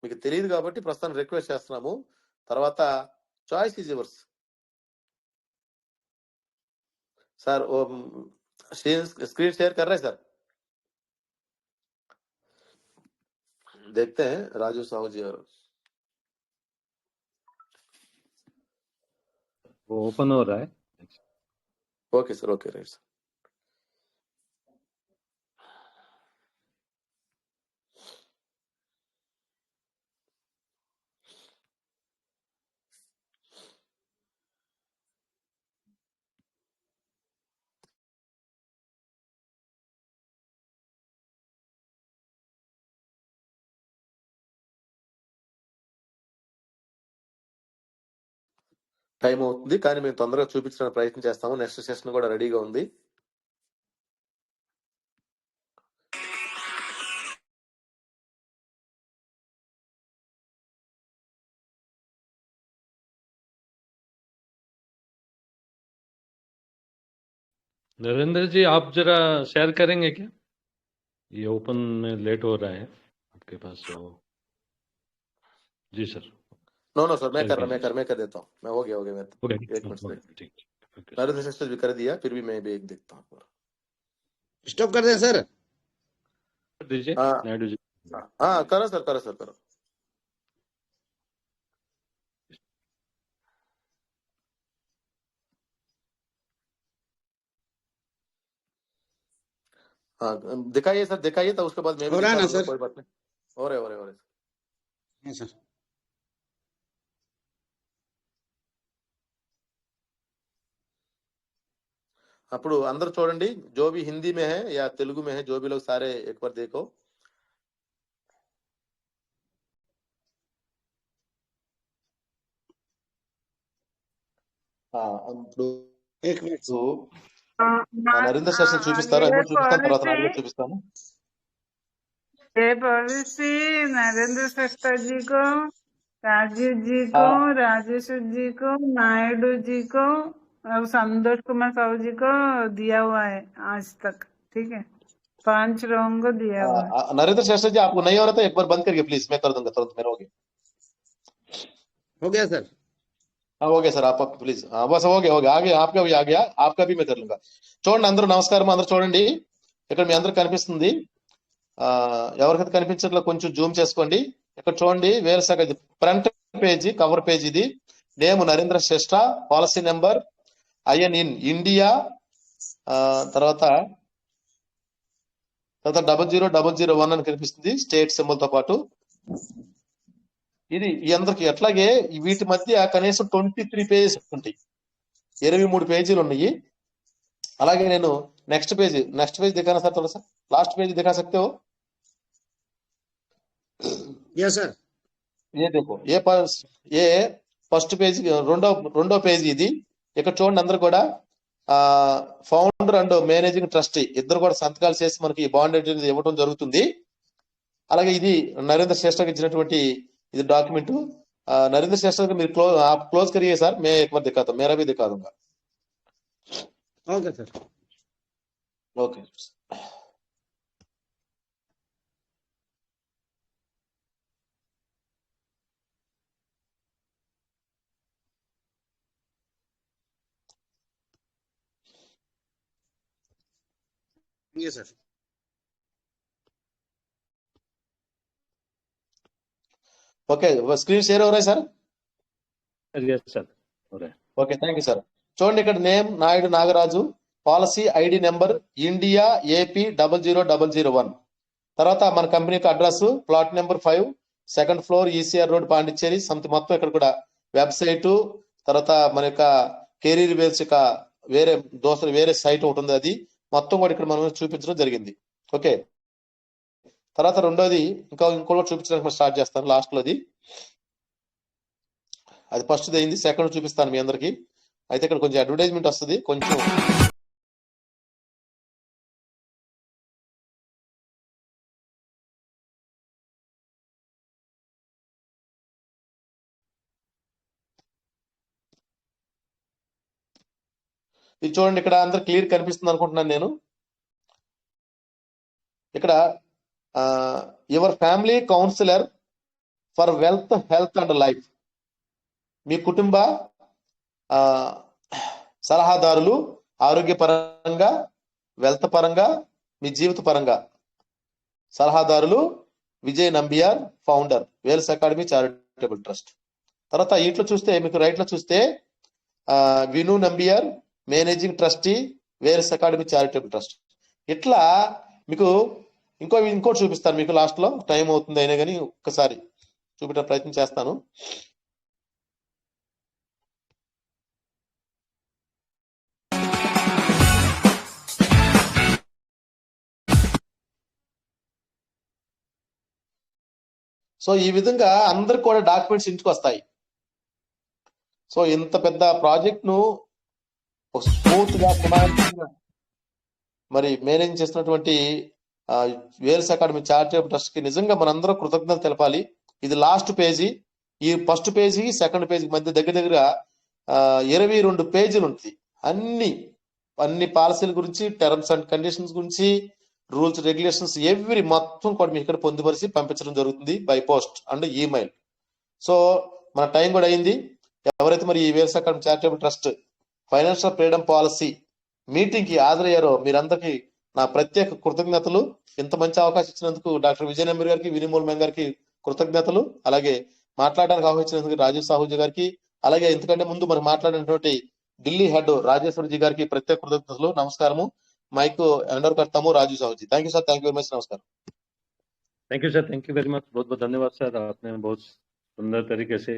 మీకు తెలియదు కాబట్టి ప్రస్తుతం రిక్వెస్ట్ చేస్తున్నాము. తర్వాత చాయిస్ ఈజ్ యువర్స్. सर वो स्क्रीन शेयर कर रहे हैं सर, देखते हैं राजू साहू जी. और वो ओपन हो रहा है. Okay sir, okay right sir. Time అవుతుంది కానీ మేము తొందరగా చూపించడానికి ప్రయత్నం చేస్తాము. నెక్స్ట్ సెషన్ కూడా రెడీగా ఉంది. नरेंद्र जी, आप जरा शेयर करेंगे क्या? ये ओपन में लेट हो रहा है आपके पास. तो जी सर. नो सर, मैं कर देता हूँ. मैं हो गया मैं एक मिनट ठीक. नरेंद्र सिस्टर भी कर दिया, फिर भी मैं भी एक देखता हूँ. स्टॉप कर दें सर. दीजिए नायडू जी. हाँ करो सर, करो. हाँ दिखाइए सर, दिखाइए तो उसके बाद मैं भी हो रहा है ना सर? कोई बात नहीं. हो रहे सर. అప్పుడు అందరూ చూడండి, जो भी हिंदी में है या तेलुगु में है, जो भी लोग सारे एक बार देखो. ఇప్పుడు एक मिनट నరేంద్ర సెషన్ చూపిస్తారు, అన్ని చూపిస్తాను, తర్వాత నాకు చూపిస్తాను. ये पॉलिसी नरेंद्र सिस्टर जी को, राजीव जी को, राजेश जी को, नायडू जी को अब संतोष कुमार साहू जी को दिया हुआ है आज तक, ठीक है, 5 लोगों को दिया हुआ है। नरेंद्र श्रेष्ठ जी, आपको नहीं हो रहा तो एक बार बंद करिए प्लीज, मैं कर दूंगा तुरंत, मेरा हो गया। हो गया सर। हाँ हो गया సార్, आप ప్లీజ్ బస్ ఓకే ఓకే ఆగే आपका भी आ गया, आपका भी मैं कर लूंगा। చూడండి అందరూ నమస్కారం, అందరూ చూడండి, ఇక్కడ మీ అందరికి కనిపిస్తుంది, ఎవరికైతే కనిపించట్లేదు కొంచెం జూమ్ చేసుకోండి, ఇక్కడ చూడండి వేరే శాఖ ఫ్రంట్ పేజీ కవర్ పేజ్ ఇది, name Narendra Shrestha, policy number IN in India, తర్వాత 00001 అని కనిపిస్తుంది స్టేట్ సింబల్ తో పాటు, ఇది ఈ అందరికి ఎట్లాగే వీటి మధ్య కనీసం 23 పేజెస్ ఉంటాయి, 23 పేజీలు ఉన్నాయి। అలాగే నేను నెక్స్ట్ పేజ్ दिखाना सर थोड़ा सा, लास्ट पेज दिखा सकते हो? Yes sir. ये देखो, ये ఫస్ట్ పేజ్ రెండో పేజ్ ఇది, ఇక్కడ చూడండి అందరు కూడా ఫౌండర్ అండ్ మేనేజింగ్ ట్రస్టీ ఇద్దరు కూడా సంతకాలు చేసి మనకి బాండ్ అనేది ఇవ్వడం జరుగుతుంది। అలాగే ఇది నరేంద్ర శ్రేష్ఠకి ఇచ్చినటువంటి ఇది डॉक्यूमेंट, नरेंद्र श्रेष्ठ को మీరు आप क्लोज करिए सर, मैं एक बार दिखाता हूँ, मेरा भी दिखा दूंगा। Okay sir. ओके ये सर। ఓకే స్క్రీన్ షేర్ हो रहा है सर? यस सर हो रहा है। Okay thank you sir. చూడండి ఇక్కడ name Naidu Nagaraju, policy ID number India AP 00001, తర్వాత మన కంపెనీ యొక్క address plot number 5 second floor ECR road Pondicherry something, మొత్తం ఇక్కడ కూడా వెబ్సైట్, తర్వాత మన యొక్క కెరీర్ బేస్ యొక్క వేరే దోస్తులు వేరే సైట్ ఒకటి ఉంది, అది మొత్తం కూడా ఇక్కడ మనం చూపించడం జరిగింది। ఓకే తర్వాత రెండోది ఇంకోటి చూపించడానికి స్టార్ట్ చేస్తాను, లాస్ట్ లోది అది ఫస్ట్ అయింది, సెకండ్ చూపిస్తాను మీ అందరికి। అయితే ఇక్కడ కొంచెం అడ్వర్టైజ్మెంట్ వస్తుంది కొంచెం, ఇది చూడండి ఇక్కడ అందరు క్లియర్ కనిపిస్తుంది అనుకుంటున్నాను నేను। ఇక్కడ your family counsellor for wealth health and life, మీ కుటుంబ సలహాదారులు ఆరోగ్యపరంగా వెల్త్ పరంగా మీ జీవిత పరంగా సలహాదారులు Vijay Nambiar, founder Vels academy charitable trust. తర్వాత ఇట్లో చూస్తే మీకు రైట్ లో చూస్తే Vinu Nambiar managing trustee Vels academy charitable trust, ఇట్లా మీకు ఇంకోటి చూపిస్తాను మీకు లాస్ట్ లో, టైం అవుతుంది అయినా కానీ ఒక్కసారి చూపించే ప్రయత్నం చేస్తాను। సో ఈ విధంగా అందరికి కూడా డాక్యుమెంట్స్ ఇంటికి వస్తాయి। సో ఇంత పెద్ద ప్రాజెక్ట్ ను స్మూత్ గా మరి మేనేజ్ చేస్తున్నటువంటి వేల్స్ అకాడమీ చారిటబుల్ ట్రస్ట్ కి నిజంగా మనందరం కృతజ్ఞతలు తెలపాలి। ఇది లాస్ట్ పేజీ, ఈ ఫస్ట్ పేజీ సెకండ్ పేజీ మధ్య దగ్గర 22 పేజీలు ఉంటుంది, అన్ని పాలసీల గురించి, టర్మ్స్ అండ్ కండిషన్స్ గురించి, రూల్స్ రెగ్యులేషన్స్ ఎవ్రీ మొత్తం కూడా మీకు ఇక్కడ పొందుపరిచి పంపించడం జరుగుతుంది by post and email. So మన టైం కూడా అయింది, ఎవరైతే మరి ఈ Wales academy charitable trust financial freedom policy meeting కి హాజరయ్యారో మీరందరికీ నా ప్రత్యేక కృతజ్ఞతలు। ఇంత మంచి అవకాశం ఇచ్చినందుకు డాక్టర్ విజయ్ నంబర్ గారికి, వినిమూల్ మ్యాన్ గారికి కృతజ్ఞతలు, అలాగే మాట్లాడడానికి అవకాశించినందుకు రాజీవ్ సాహుజీ గారికి, అలాగే ఇంతకంటే ముందు మనం మాట్లాడినటువంటి ఢిల్లీ హెడ్ రాజేశ్వర్ జీ గారికి ప్రత్యేక కృతజ్ఞతలు। నమస్కారము, మైక్ హ్యాండ్ ఓవర్ करता हूं Raju Sahu ji. Thank you sir, thank you very much, नमस्कार। Thank you sir, thank you very much, बहुत बहुत धन्यवाद सर, आपने बहुत सुंदर तरीके से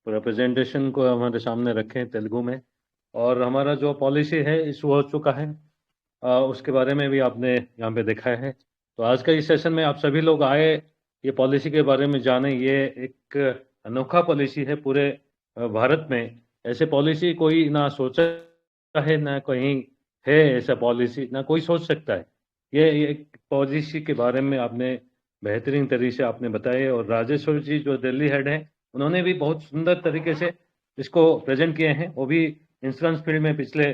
पूरा प्रेजेंटेशन को हमारे सामने रखे तेलुगु में, और हमारा जो पॉलिसी है इशू हो चुका है, उसके बारे में भी आपने यहाँ पे दिखाया है। तो आज का इस सेशन में आप सभी लोग आए, ये पॉलिसी के बारे में जाने, ये एक अनोखा पॉलिसी है पूरे भारत में, ऐसे पॉलिसी कोई ना सोचा है ना कहीं है ऐसा पॉलिसी, ना कोई सोच सकता है। ये एक पॉलिसी के बारे में आपने बेहतरीन तरीके से आपने बताए, और राजेश्वर जी जो दिल्ली हेड हैं उन्होंने भी बहुत सुंदर तरीके से इसको प्रेजेंट किए हैं, वो भी इंश्योरेंस फील्ड में पिछले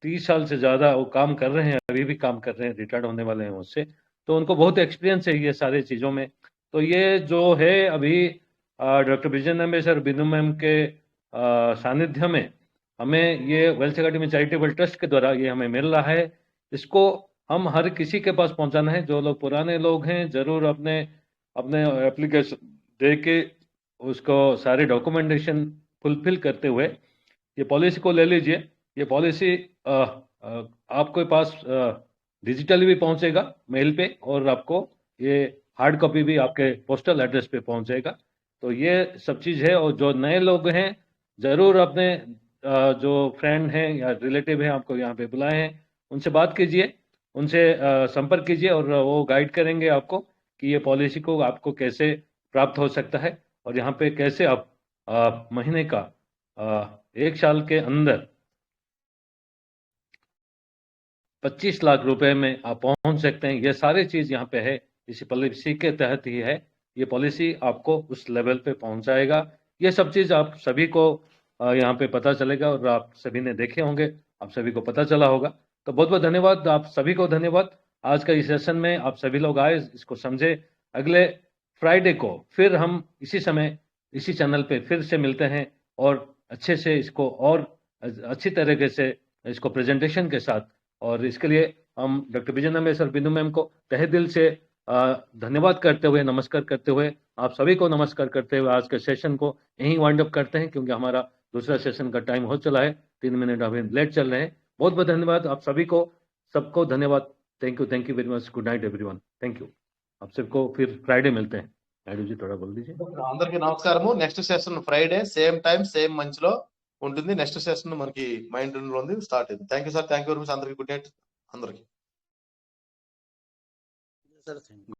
30 साल से ज़्यादा वो काम कर रहे हैं, अभी भी काम कर रहे हैं, रिटायर्ड होने वाले हैं उससे, तो उनको बहुत एक्सपीरियंस है ये सारी चीज़ों में। तो ये जो है अभी डॉक्टर विजय नंबे सर बिंदु मैम के सानिध्य में हमें ये वेल्थ अकेडमी चैरिटेबल ट्रस्ट के द्वारा ये हमें मिल रहा है। इसको हम हर किसी के पास पहुंचाना है। जो लोग पुराने लोग हैं ज़रूर अपने अपने एप्लीकेशन दे के उसको सारे डॉक्यूमेंटेशन फुलफिल करते हुए ये पॉलिसी को ले लीजिए। ये पॉलिसी आपके पास डिजिटली भी पहुंचेगा मेल पे, और आपको ये हार्ड कॉपी भी आपके पोस्टल एड्रेस पे पहुंचेगा। तो ये सब चीज़ है। और जो नए लोग हैं ज़रूर अपने जो फ्रेंड हैं या रिलेटिव हैं आपको यहाँ पे बुलाए हैं, उनसे बात कीजिए, उनसे संपर्क कीजिए, और वो गाइड करेंगे आपको कि ये पॉलिसी को आपको कैसे प्राप्त हो सकता है, और यहाँ पे कैसे आप महीने का 1 साल के अंदर 25 लाख रुपए में आप पहुंच सकते हैं। ये सारी चीज़ यहाँ पे है, इसी पॉलिसी के तहत ही है। ये पॉलिसी आपको उस लेवल पे पहुंचाएगा। ये सब चीज़ आप सभी को यहाँ पे पता चलेगा, और आप सभी ने देखे होंगे, आप सभी को पता चला होगा। तो बहुत बहुत धन्यवाद, आप सभी को धन्यवाद। आज का इस सेशन में आप सभी लोग आए, इसको समझे। अगले फ्राइडे को फिर हम इसी समय इसी चैनल पे फिर से मिलते हैं, और अच्छे से इसको और अच्छी तरीके से इसको प्रेजेंटेशन के साथ, और इसके लिए हम डॉक्टर विजय नंबे सर बिंदु मैम को तहे दिल से धन्यवाद करते हुए, नमस्कार करते हुए, आप सभी को नमस्कार करते हुए आज के सेशन को यहीं वाइंड अप करते हैं, क्योंकि हमारा दूसरा सेशन का टाइम हो चला है। 3 मिनट अभी लेट चल रहे हैं। बहुत बहुत धन्यवाद आप सभी को, सबको धन्यवाद। Thank you very much. Good night everyone. Thank you. आप सबको फिर फ्राइडे मिलते हैं। नायडू जी थोड़ा बोल दीजिए। అందరికీ నమస్కారము। Next session Friday same time same మంచ్ లో ఉంటుంది. నెక్స్ట్ సెషన్ మనకి మైండ్ లో ఉంది, స్టార్ట్ అయింది. Thank you sir, thank you very much. అందరికీ గుడ్ నైట్ అందరికి. Sir, thank you.